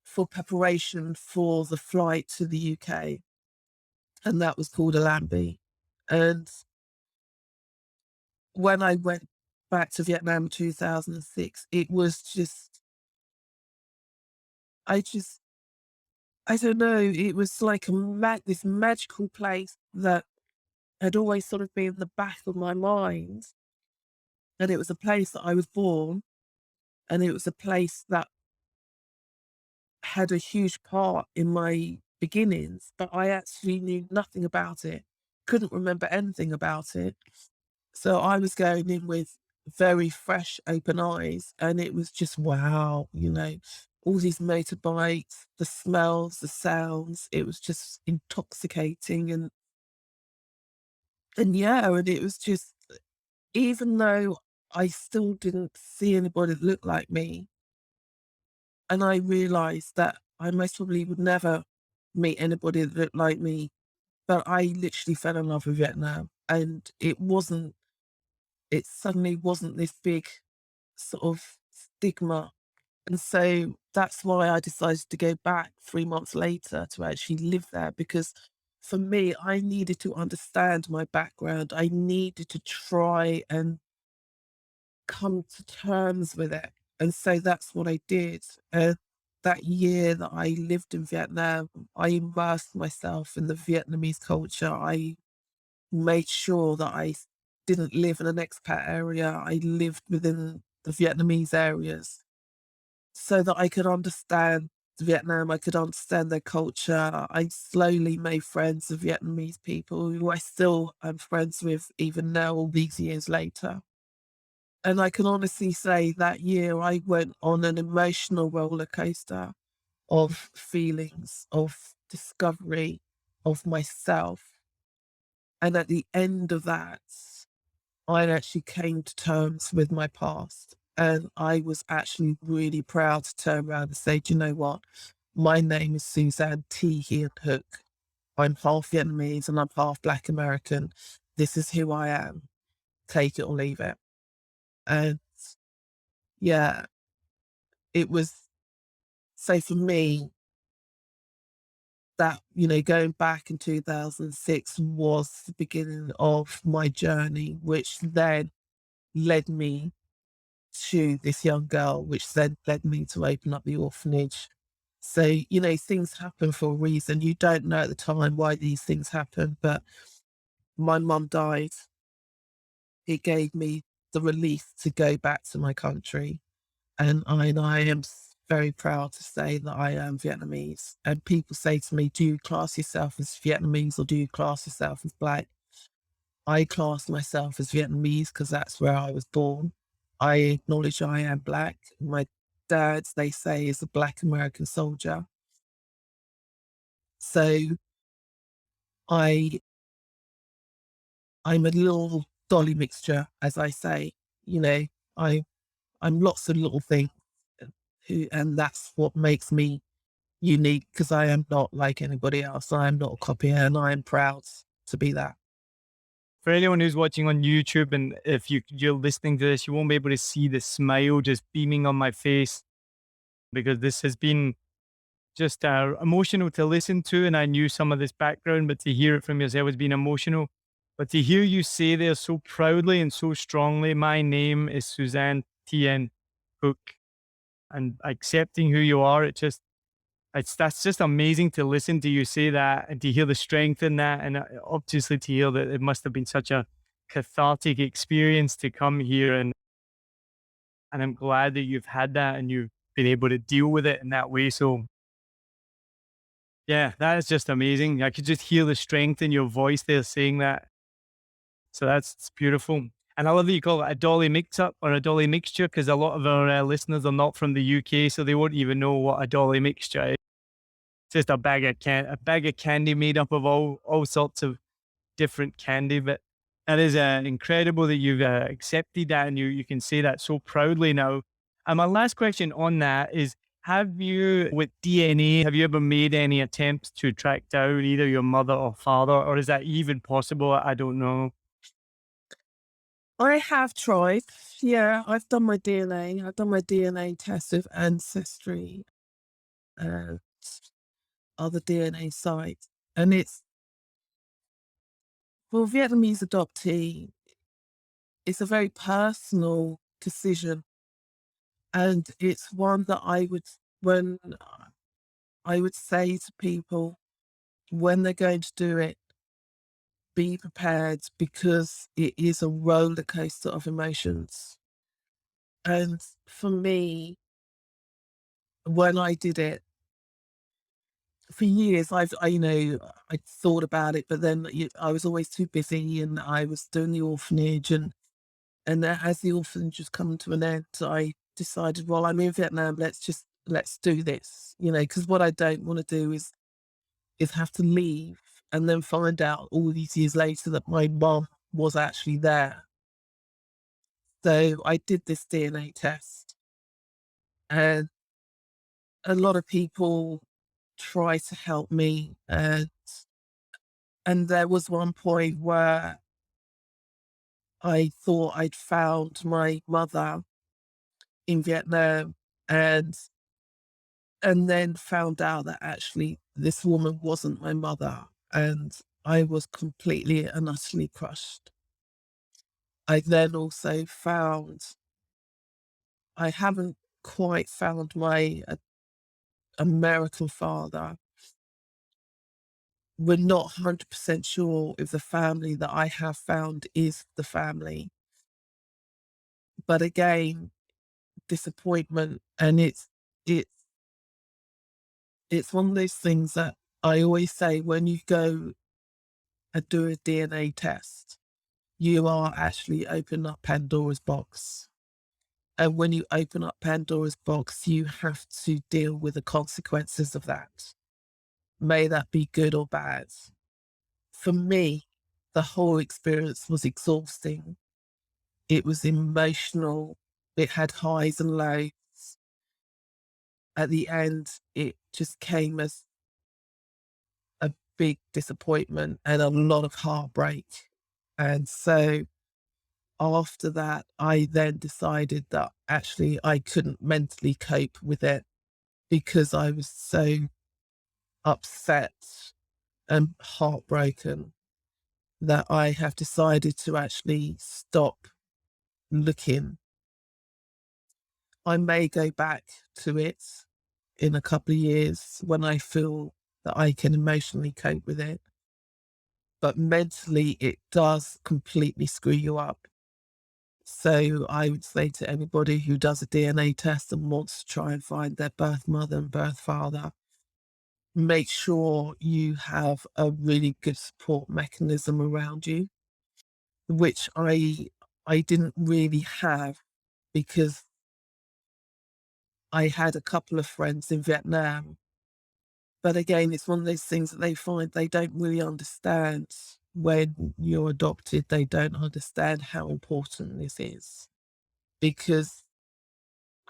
[SPEAKER 2] for preparation for the flight to the UK, and that was called Allambie. And when I went back to Vietnam in 2006, it was just, I just, I don't know, it was like this magical place that had always sort of been in the back of my mind. And it was a place that I was born, and it was a place that had a huge part in my beginnings, but I actually knew nothing about it, couldn't remember anything about it. So I was going in with very fresh, open eyes, and it was just wow, all these motorbikes, the smells, the sounds. It was just intoxicating, and yeah, and it was just, even though I still didn't see anybody that looked like me, and I realized that I most probably would never meet anybody that looked like me, but I literally fell in love with Vietnam, and it suddenly wasn't this big sort of stigma. And so that's why I decided to go back 3 months later to actually live there, because for me, I needed to understand my background. I needed to try and come to terms with it. And so that's what I did. That year that I lived in Vietnam, I immersed myself in the Vietnamese culture. I made sure that didn't live in an expat area. I lived within the Vietnamese areas so that I could understand Vietnam. I could understand their culture. I slowly made friends with Vietnamese people who I still am friends with even now, all these years later. And I can honestly say that year I went on an emotional roller coaster of feelings, of discovery of myself. And at the end of that, I actually came to terms with my past. And I was actually really proud to turn around and say, do you know what? My name is Suzanne Thi Hien Hook. I'm half Vietnamese and I'm half Black American. This is who I am. Take it or leave it. And yeah, it was, so for me, that, going back in 2006 was the beginning of my journey, which then led me to this young girl, which then led me to open up the orphanage. So, things happen for a reason. You don't know at the time why these things happen, but my mum died. It gave me the release to go back to my country. And I am very proud to say that I am Vietnamese. And people say to me, do you class yourself as Vietnamese or do you class yourself as Black? I class myself as Vietnamese because that's where I was born. I acknowledge I am Black. My dad, they say, is a Black American soldier. So I, I'm a little dolly mixture, as I say. You know, I, I'm lots of little things, and that's what makes me unique, because I am not like anybody else. I am not a copy, and I am proud to be that.
[SPEAKER 1] For anyone who's watching on YouTube, and if you're listening to this, you won't be able to see the smile just beaming on my face, because this has been just emotional to listen to. And I knew some of this background, but to hear it from yourself has been emotional. But to hear you say there so proudly and so strongly, my name is Suzanne Thi Hien Hook, and accepting who you are, that's just amazing to listen to you say that and to hear the strength in that. And obviously to hear that it must have been such a cathartic experience to come here. And I'm glad that you've had that and you've been able to deal with it in that way. So yeah, that is just amazing. I could just hear the strength in your voice there saying that. So it's beautiful. And I love that you call it a dolly mix up or a dolly mixture, because a lot of our listeners are not from the UK, so they won't even know what a dolly mixture is. It's just a bag of candy made up of all sorts of different candy. But that is incredible that you've accepted that, and you can say that so proudly now. And my last question on that is, have you, with DNA, have you ever made any attempts to track down either your mother or father, or is that even possible? I don't know.
[SPEAKER 2] I have tried. Yeah, I've done my DNA. I've done my DNA test with Ancestry. and other DNA sites. And it's, for Vietnamese adoptee, it's a very personal decision. And it's one that when I would say to people, when they're going to do it, be prepared, because it is a roller coaster of emotions. And for me, when I did it, for years, I thought about it, but then I was always too busy, and I was doing the orphanage, and as the orphanage was coming to an end, I decided, well, I'm in Vietnam, let's do this, because what I don't want to do is have to leave and then find out all these years later that my mom was actually there. So I did this DNA test, and a lot of people try to help me. And there was one point where I thought I'd found my mother in Vietnam, and then found out that actually this woman wasn't my mother, and I was completely and utterly crushed. I then also found I haven't quite found my American father. We're not 100% sure if the family that I have found is the family. But again, disappointment, and it's it's one of those things that I always say: when you go and do a DNA test, you are actually opening up Pandora's box. And when you open up Pandora's box, you have to deal with the consequences of that. May that be good or bad. For me, the whole experience was exhausting. It was emotional. It had highs and lows. At the end, it just came as a big disappointment and a lot of heartbreak. And so after that, I then decided that actually I couldn't mentally cope with it, because I was so upset and heartbroken that I have decided to actually stop looking. I may go back to it in a couple of years when I feel that I can emotionally cope with it. But mentally, it does completely screw you up. So I would say to anybody who does a DNA test and wants to try and find their birth mother and birth father, make sure you have a really good support mechanism around you, which I didn't really have, because I had a couple of friends in Vietnam. But again, it's one of those things that they find they don't really understand. When you're adopted, they don't understand how important this is, because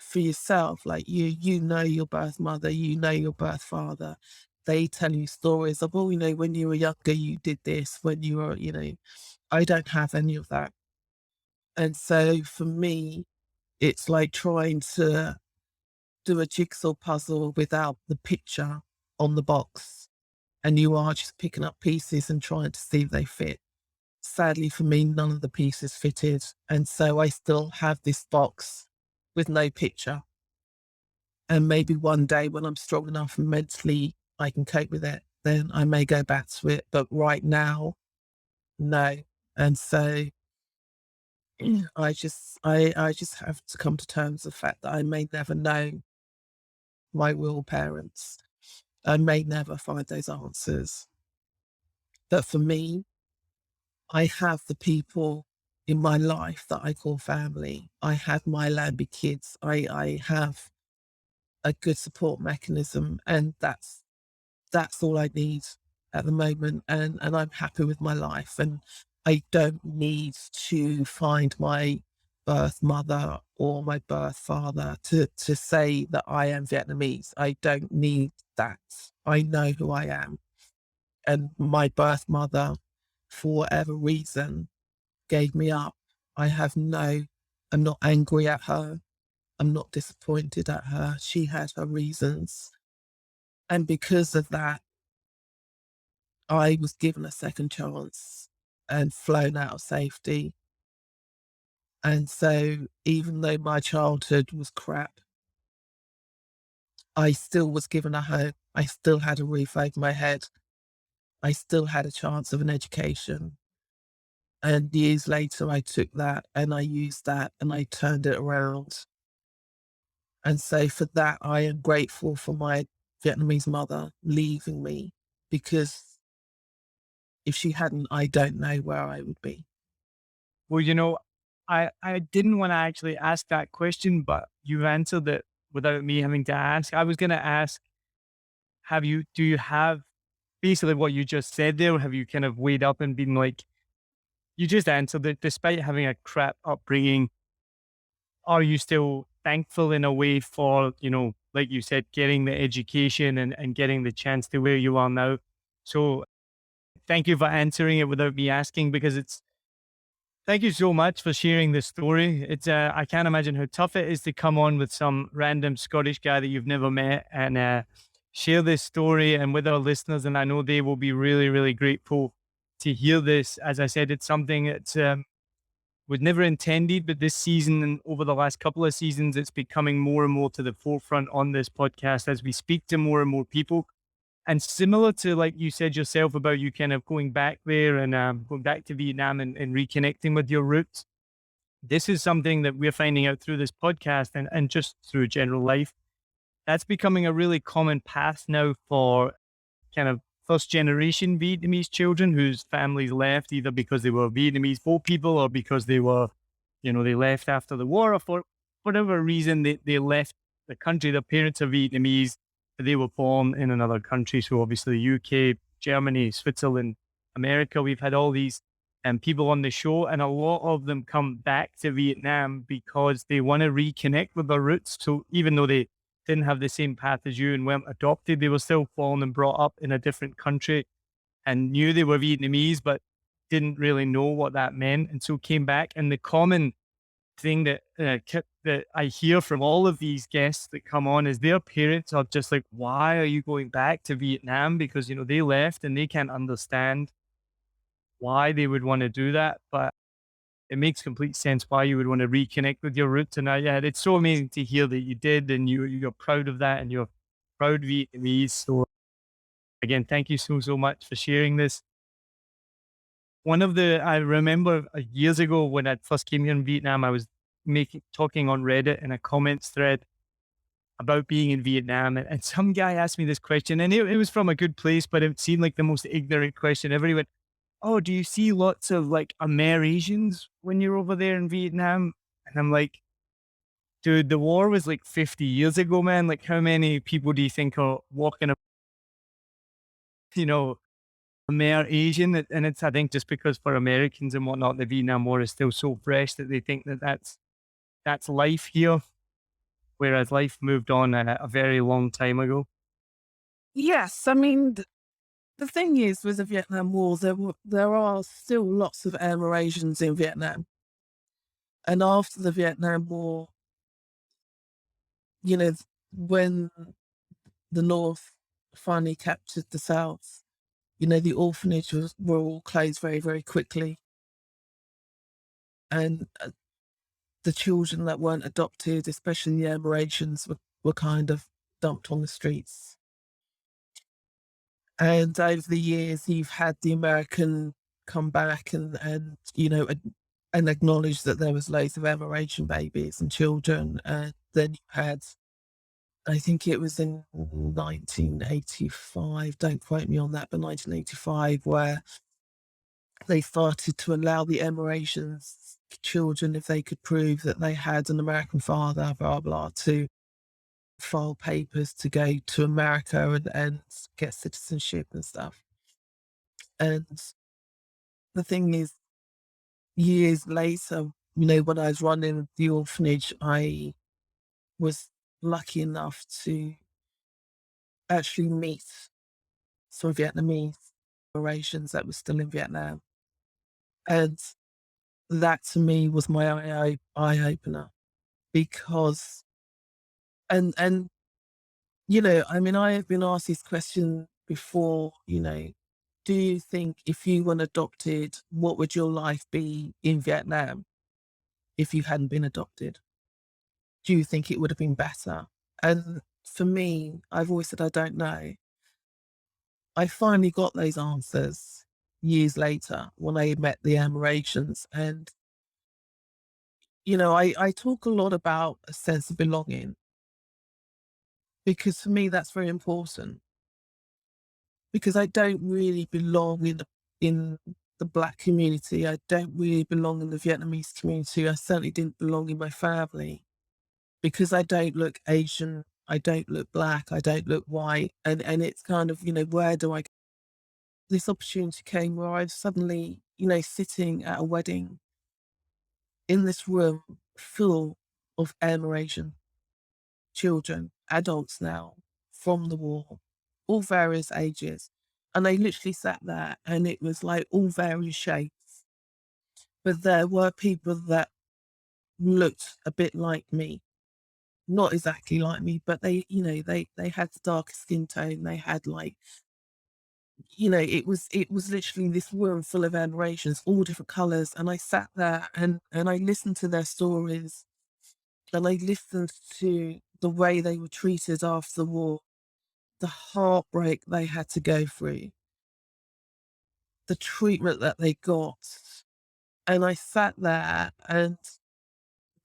[SPEAKER 2] for yourself, like you know your birth mother, you know your birth father. They tell you stories of, oh, when you were younger, you did this. When you were, I don't have any of that. And so for me, it's like trying to do a jigsaw puzzle without the picture on the box. And you are just picking up pieces and trying to see if they fit. Sadly for me, none of the pieces fitted. And so I still have this box with no picture. And maybe one day when I'm strong enough and mentally I can cope with it, then I may go back to it. But right now, no. And so I just have to come to terms with the fact that I may never know my real parents. I may never find those answers. But for me, I have the people in my life that I call family. I have my Allambie kids. I have a good support mechanism, and that's all I need at the moment. And I'm happy with my life, and I don't need to find my birth mother or my birth father to say that I am Vietnamese. I don't need that. I know who I am. And my birth mother, for whatever reason, gave me up. I'm not angry at her. I'm not disappointed at her. She had her reasons. And because of that, I was given a second chance and flown out of safety. And so even though my childhood was crap, I still was given a home. I still had a roof over my head. I still had a chance of an education. And years later, I took that and I used that and I turned it around. And so for that, I am grateful for my Vietnamese mother leaving me, because if she hadn't, I don't know where I would be.
[SPEAKER 1] Well, I didn't want to actually ask that question, but you answered it without me having to ask. I was going to ask, do you have basically what you just said there? Have you kind of weighed up and been like, you just answered it, despite having a crap upbringing, are you still thankful in a way for, like you said, getting the education and getting the chance to where you are now? So thank you for answering it without me asking, because thank you so much for sharing this story. I can't imagine how tough it is to come on with some random Scottish guy that you've never met and share this story and with our listeners. And I know they will be really, really grateful to hear this. As I said, it's something that was never intended, but this season and over the last couple of seasons, it's becoming more and more to the forefront on this podcast as we speak to more and more people. And similar to, like you said yourself, about you kind of going back there and going back to Vietnam and reconnecting with your roots, this is something that we're finding out through this podcast and just through general life. That's becoming a really common path now for kind of first generation Vietnamese children whose families left either because they were Vietnamese boat people or because they were, they left after the war, or for whatever reason they left the country. Their parents are Vietnamese, but they were born in another country. So obviously UK, Germany, Switzerland, America, we've had all these people on the show, and a lot of them come back to Vietnam because they want to reconnect with their roots. So even though they didn't have the same path as you and weren't adopted, they were still born and brought up in a different country and knew they were Vietnamese, but didn't really know what that meant. And so came back. And the common thing that I hear from all of these guests that come on is their parents are just like, why are you going back to Vietnam? Because, they left and they can't understand why they would want to do that. But it makes complete sense why you would want to reconnect with your roots. And yeah, it's so amazing to hear that you did, and you're proud of that, and you're proud Vietnamese. So again, thank you so much for sharing this. I remember years ago when I first came here in Vietnam, I was talking on Reddit in a comments thread about being in Vietnam, and some guy asked me this question, and it was from a good place, but it seemed like the most ignorant question ever. He went, "Oh, do you see lots of like Amerasians when you're over there in Vietnam?" And I'm like, dude, the war was like 50 years ago, man. Like, how many people do you think are walking up, you know, Amer Asian? And it's, I think, just because for Americans and whatnot, the Vietnam War is still so fresh that they think that that's life here, whereas life moved on a very long time ago.
[SPEAKER 2] Yes, I mean, the thing is with the Vietnam War, there are still lots of Amerasians in Vietnam. And after the Vietnam War, you know, when the North finally captured the South, the were all closed very, very quickly. And the children that weren't adopted, especially the Amerasians, were kind of dumped on the streets. And over the years, you've had the American come back and acknowledge that there was loads of Amerasian babies and children. And then you had, I think it was in 1985, don't quote me on that, but 1985, where they started to allow the Amerasians children, if they could prove that they had an American father, blah, blah, to file papers to go to America and get citizenship and stuff. And the thing is, years later, when I was running the orphanage, I was lucky enough to actually meet some Vietnamese Eurasians that were still in Vietnam. And that to me was my eye opener, because, and I mean, I have been asked this question before, do you think if you were adopted, what would your life be in Vietnam if you hadn't been adopted? Do you think it would have been better? And for me, I've always said I don't know. I finally got those answers years later when I met the Amersains. And, I talk a lot about a sense of belonging because for me, that's very important because I don't really belong in the Black community. I don't really belong in the Vietnamese community. I certainly didn't belong in my family because I don't look Asian. I don't look Black. I don't look white. And it's kind of, where do I go? This opportunity came where I was suddenly, sitting at a wedding in this room full of Amerasian children, adults now, from the war, all various ages. And I literally sat there and it was like all various shapes. But there were people that looked a bit like me, not exactly like me, but they had the darker skin tone. They had like, it was literally this room full of aberrations, all different colours. And I sat there and I listened to their stories and I listened to the way they were treated after the war, the heartbreak they had to go through, the treatment that they got. And I sat there and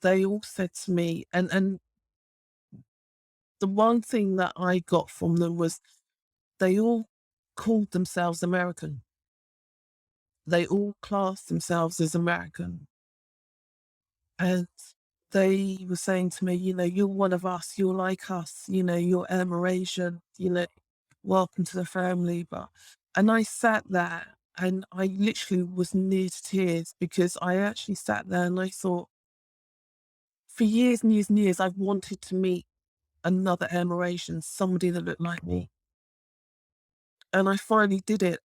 [SPEAKER 2] they all said to me, and the one thing that I got from them was they all called themselves American. They all classed themselves as American. And they were saying to me, you're one of us, you're like us, you're Amerasian, welcome to the family. And I sat there and I literally was near to tears because I actually sat there and I thought, for years and years and years, I've wanted to meet another Amerasian, somebody that looked like me. And I finally did it.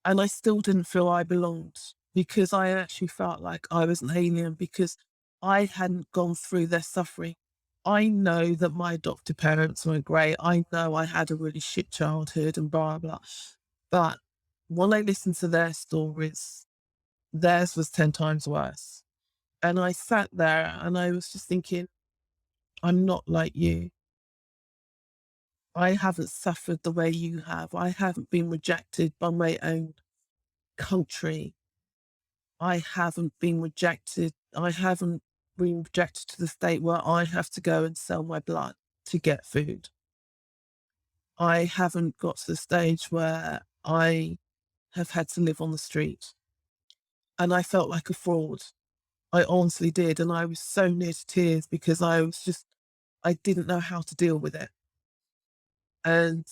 [SPEAKER 2] And I still didn't feel I belonged because I actually felt like I was an alien because I hadn't gone through their suffering. I know that my adopted parents weren't great. I know I had a really shit childhood and blah, blah. But when I listened to their stories, theirs was 10 times worse. And I sat there and I was just thinking, I'm not like you. I haven't suffered the way you have. I haven't been rejected by my own country. I haven't been rejected. I haven't been rejected to the state where I have to go and sell my blood to get food. I haven't got to the stage where I have had to live on the street. And I felt like a fraud. I honestly did. And I was so near to tears because I didn't know how to deal with it. And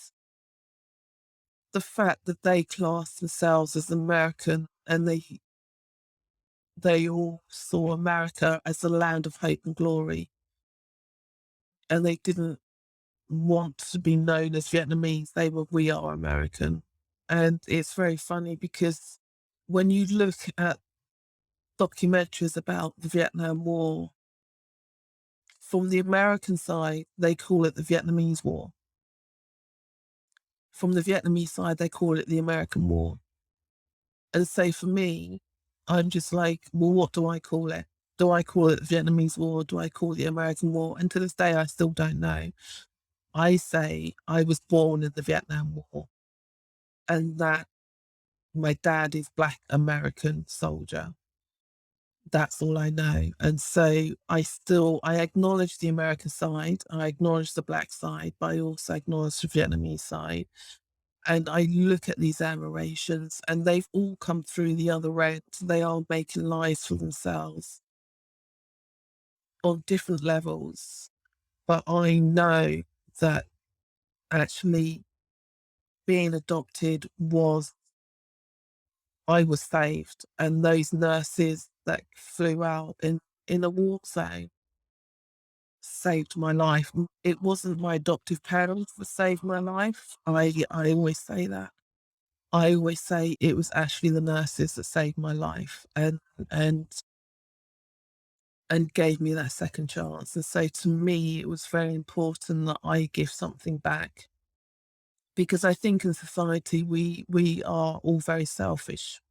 [SPEAKER 2] the fact that they classed themselves as American and they all saw America as the land of hope and glory. And they didn't want to be known as Vietnamese. They were, we are American. And it's very funny because when you look at documentaries about the Vietnam War, from the American side, they call it the Vietnamese War. From the Vietnamese side, they call it the American War. And so for me, I'm just like, well, what do I call it? Do I call it the Vietnamese War? Do I call it the American War? And to this day, I still don't know. I say I was born in the Vietnam War and that my dad is Black American soldier. That's all I know. And so I acknowledge the American side, I acknowledge the Black side, but I also acknowledge the Vietnamese side. And I look at these aberrations and they've all come through the other end. They are making lives for themselves on different levels. But I know that actually being adopted I was saved. And those nurses that flew out in a war zone saved my life. It wasn't my adoptive parents that saved my life. I always say that. I always say it was actually the nurses that saved my life. And and gave me that second chance. And so to me, it was very important that I give something back, because I think in society we are all very selfish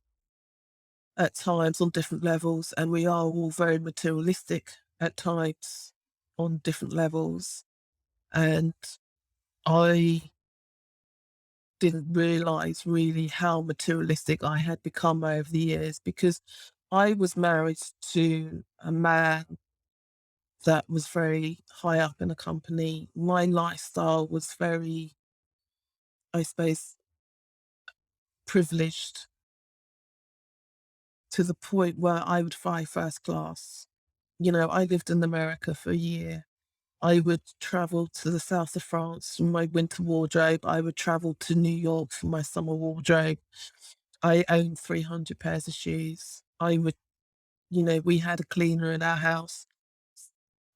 [SPEAKER 2] at times on different levels, and we are all very materialistic at times on different levels. And I didn't realize really how materialistic I had become over the years, because I was married to a man that was very high up in a company. My lifestyle was very, I suppose, privileged, to the point where I would fly first class. You know, I lived in America for a year. I would travel to the south of France for my winter wardrobe. I would travel to New York for my summer wardrobe. I owned 300 pairs of shoes. I would, we had a cleaner in our house.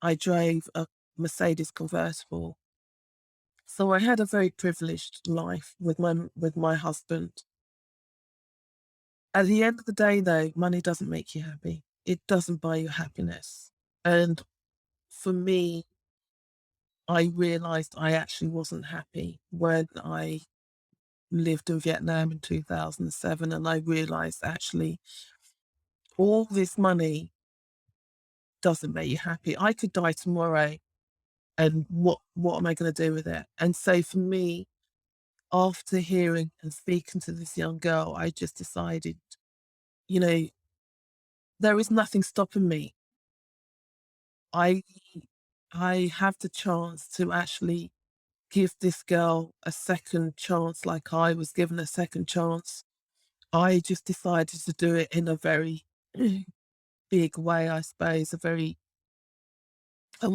[SPEAKER 2] I drove a Mercedes convertible. So I had a very privileged life with my husband. At the end of the day, though, money doesn't make you happy. It doesn't buy you happiness. And for me, I realized I actually wasn't happy when I lived in Vietnam in 2007, and I realized actually all this money doesn't make you happy. I could die tomorrow, and what am I going to do with it? And so for me, after hearing and speaking to this young girl, I just decided, you know, there is nothing stopping me. I I have the chance to actually give this girl a second chance, like I was given a second chance. I just decided to do it in a very big way, I suppose. I'm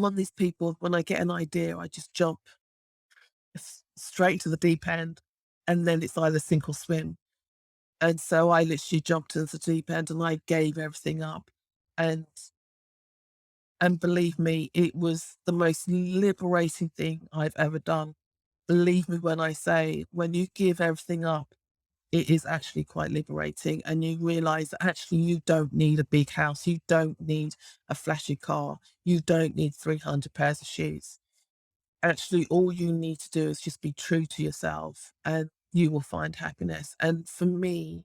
[SPEAKER 2] one of these people, when I get an idea, I just jump straight to the deep end, and then it's either sink or swim. And so I literally jumped into the deep end and I gave everything up. And and believe me, it was the most liberating thing I've ever done. Believe me when I say, when you give everything up, it is actually quite liberating. And you realize that actually you don't need a big house. You don't need a flashy car. You don't need 300 pairs of shoes. Actually, all you need to do is just be true to yourself, and you will find happiness. And for me,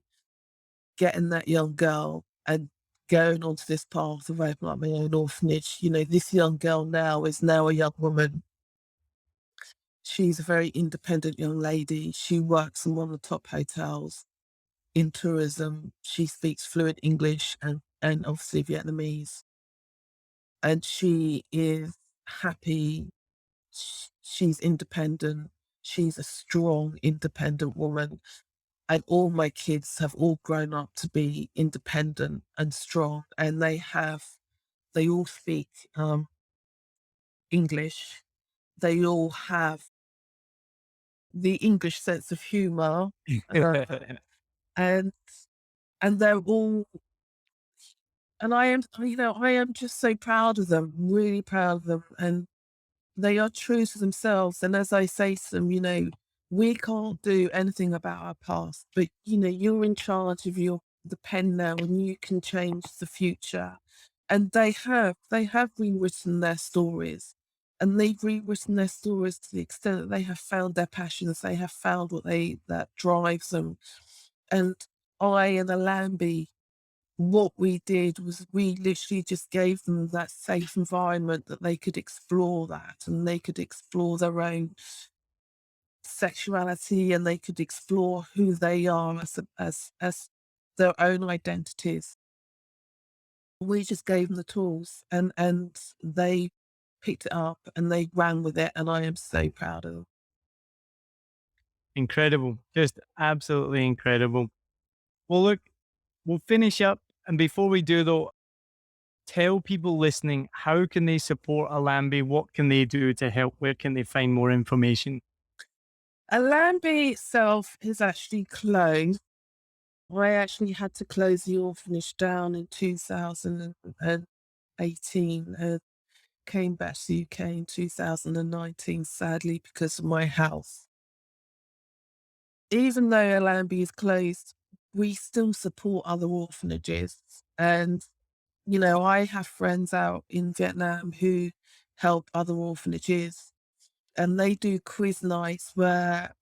[SPEAKER 2] getting that young girl and going onto this path of opening up my own orphanage, this young girl now is now a young woman. She's a very independent young lady. She works in one of the top hotels in tourism. She speaks fluent English and obviously Vietnamese. And she is happy. She's independent. She's a strong, independent woman. And all my kids have all grown up to be independent and strong. And they all speak English. They all have the English sense of humor. uh, and and they're all and I am just so proud of them, really proud of them. And they are true to themselves. And as I say to them, we can't do anything about our past, but you're in charge of the pen now, and you can change the future. And they have rewritten their stories, and they've rewritten their stories to the extent that they have found their passions, they have found that drives them. And I and Allambie, what we did was we literally just gave them that safe environment that they could explore that, and they could explore their own sexuality, and they could explore who they are as their own identities. We just gave them the tools, and they picked it up and they ran with it, and I am so proud of them.
[SPEAKER 1] Incredible. Just absolutely incredible. Well, look, we'll finish up. And before we do, though, tell people listening, how can they support Allambie? What can they do to help? Where can they find more information?
[SPEAKER 2] Allambie itself is actually closed. I actually had to close the orphanage down in 2018 and came back to the UK in 2019, sadly, because of my health. Even though Allambie is closed, we still support other orphanages. And I have friends out in Vietnam who help other orphanages, and they do quiz nights where,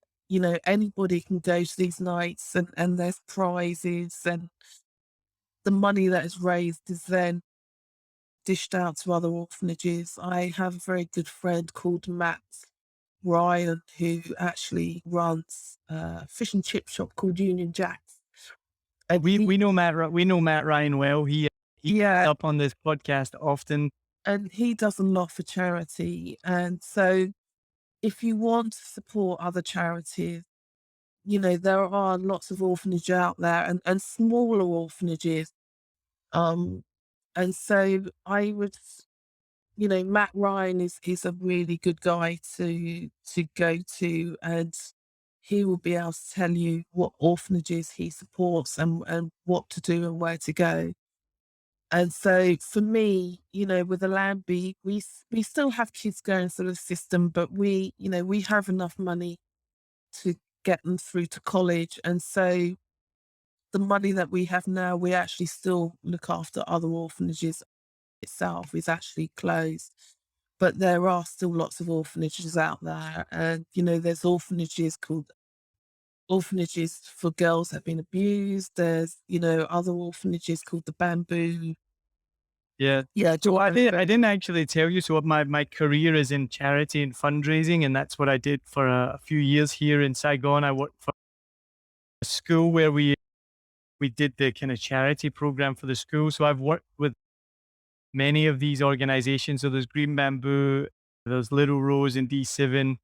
[SPEAKER 2] anybody can go to these nights, and there's prizes, and the money that is raised is then dished out to other orphanages. I have a very good friend called Matt Ryan who actually runs a fish and chip shop called Union Jacks. And
[SPEAKER 1] We know we know Matt Ryan well. He
[SPEAKER 2] yeah,
[SPEAKER 1] up on this podcast often.
[SPEAKER 2] and he does a lot for charity. And so if you want to support other charities, there are lots of orphanages out there, and smaller orphanages. Um, and so I would, Matt Ryan is a really good guy to go to, and he will be able to tell you what orphanages he supports, and what to do and where to go. And so for me, with Allambie, we still have kids going through the system, but we have enough money to get them through to college. And so the money that we have now, we actually still look after other orphanages. Itself is actually closed, but there are still lots of orphanages out there. And, there's orphanages for girls that have been abused. There's, other orphanages called the Bamboo.
[SPEAKER 1] Yeah.
[SPEAKER 2] Yeah.
[SPEAKER 1] So I didn't actually tell you. So my career is in charity and fundraising, and that's what I did for a few years here in Saigon. I worked for a school where we did the kind of charity program for the school. So I've worked with many of these organizations. So there's Green Bamboo, there's Little Rose in D7.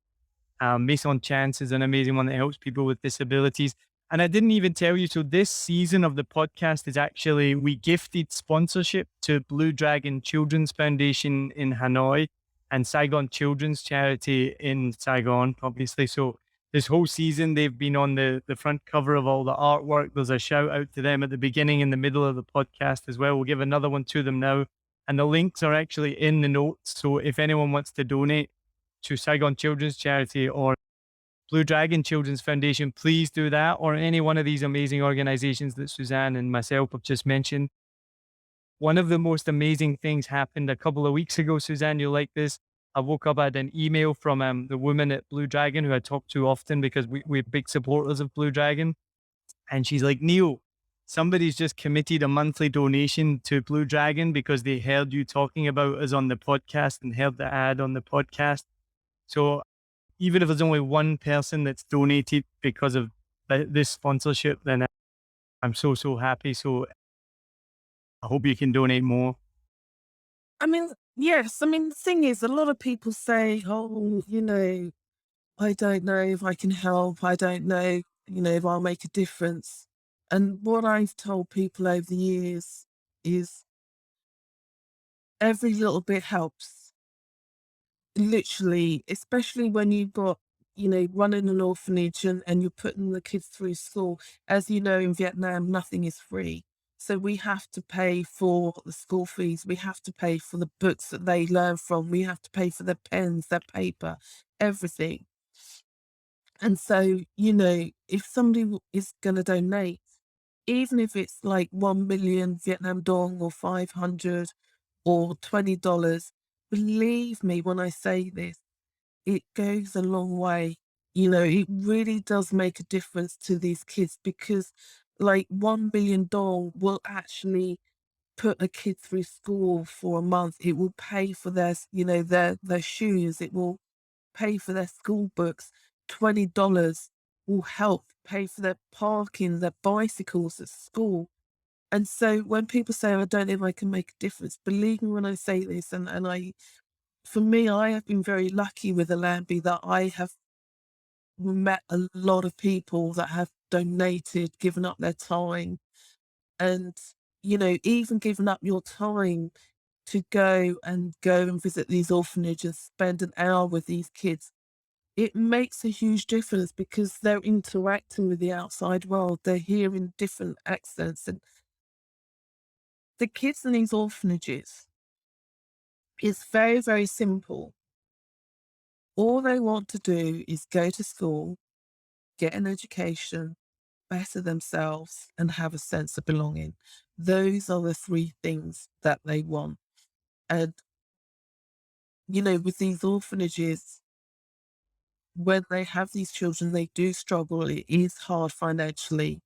[SPEAKER 1] Maison Chance is an amazing one that helps people with disabilities. And I didn't even tell you, so this season of the podcast is actually, we gifted sponsorship to Blue Dragon Children's Foundation in Hanoi and Saigon Children's Charity in Saigon, obviously. So this whole season, they've been on the front cover of all the artwork. There's a shout out to them at the beginning and the middle of the podcast as well. We'll give another one to them now. And the links are actually in the notes. So if anyone wants to donate to Saigon Children's Charity or Blue Dragon Children's Foundation, please do that, or any one of these amazing organizations that Suzanne and myself have just mentioned. One of the most amazing things happened a couple of weeks ago, Suzanne, you'll like this. I woke up, I had an email from the woman at Blue Dragon who I talk to often because we're big supporters of Blue Dragon. And she's like, Neil, somebody's just committed a monthly donation to Blue Dragon because they heard you talking about us on the podcast and heard the ad on the podcast. So even if there's only one person that's donated because of this sponsorship, then I'm so happy. So I hope you can donate more.
[SPEAKER 2] I mean, yes. I mean, the thing is, a lot of people say, oh, I don't know if I can help. I don't know, if I'll make a difference. And what I've told people over the years is every little bit helps. Literally, especially when you've got, running an orphanage, and you're putting the kids through school. As you know, in Vietnam, nothing is free. So we have to pay for the school fees. We have to pay for the books that they learn from. We have to pay for their pens, their paper, everything. And so, if somebody is going to donate, even if it's like 1 million Vietnam dong or 500 or $20, believe me when I say this, it goes a long way. It really does make a difference to these kids, because like 1 million dong will actually put a kid through school for a month. It will pay for their shoes. It will pay for their school books. $20 will help pay for their parking, their bicycles at school. And so when people say, I don't know if I can make a difference, believe me when I say this, for me, I have been very lucky with Allambie that I have met a lot of people that have donated, given up their time, and, even given up your time to go and visit these orphanages, spend an hour with these kids. It makes a huge difference because they're interacting with the outside world. They're hearing different accents. And the kids in these orphanages, it's very, very simple. All they want to do is go to school, get an education, better themselves and have a sense of belonging. Those are the three things that they want. And, with these orphanages, when they have these children, they do struggle. It is hard financially.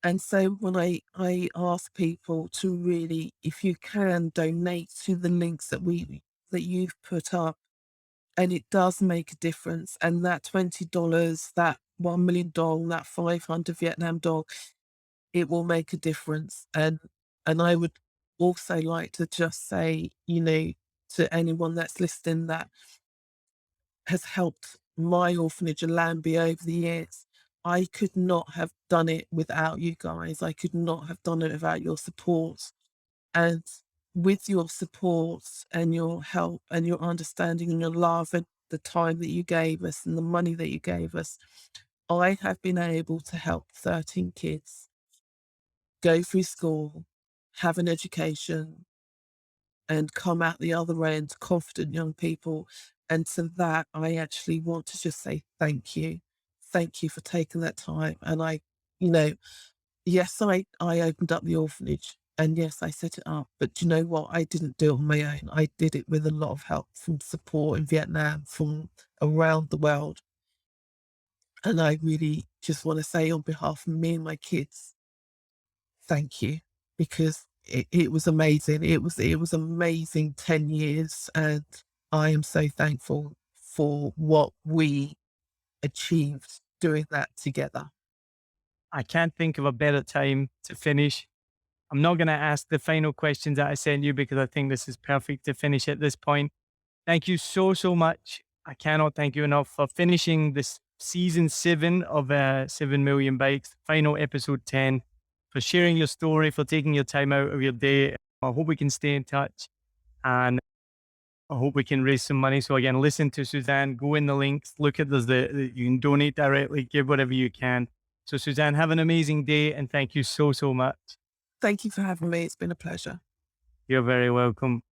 [SPEAKER 2] And so when I ask people to really, if you can, donate to the links that you've put up, and it does make a difference. And that $20, that $1 million dong, that 500 Vietnam dong, it will make a difference. And I would also like to just say, to anyone that's listening that has helped my orphanage, Allambie, over the years. I could not have done it without you guys. I could not have done it without your support. And with your support and your help and your understanding and your love and the time that you gave us and the money that you gave us, I have been able to help 13 kids go through school, have an education, and come out the other end confident young people. And to that, I actually want to just say thank you. Thank you for taking that time. And you know, yes, I opened up the orphanage and yes, I set it up. But you know what? I didn't do it on my own. I did it with a lot of help from support in Vietnam, from around the world. And I really just want to say on behalf of me and my kids, thank you, because it was amazing. It was amazing 10 years, and I am so thankful for what we achieved doing that together.
[SPEAKER 1] I can't think of a better time to finish. I'm not going to ask the final questions that I sent you because I think this is perfect to finish at this point. Thank you so, so much. I cannot thank you enough for finishing this season 7 of 7 Million Bikes, final episode 10, for sharing your story, for taking your time out of your day. I hope we can stay in touch and I hope we can raise some money. So again, listen to Suzanne, go in the links, look at you can donate directly, give whatever you can. So Suzanne, have an amazing day and thank you so, so much.
[SPEAKER 2] Thank you for having me. It's been a pleasure.
[SPEAKER 1] You're very welcome.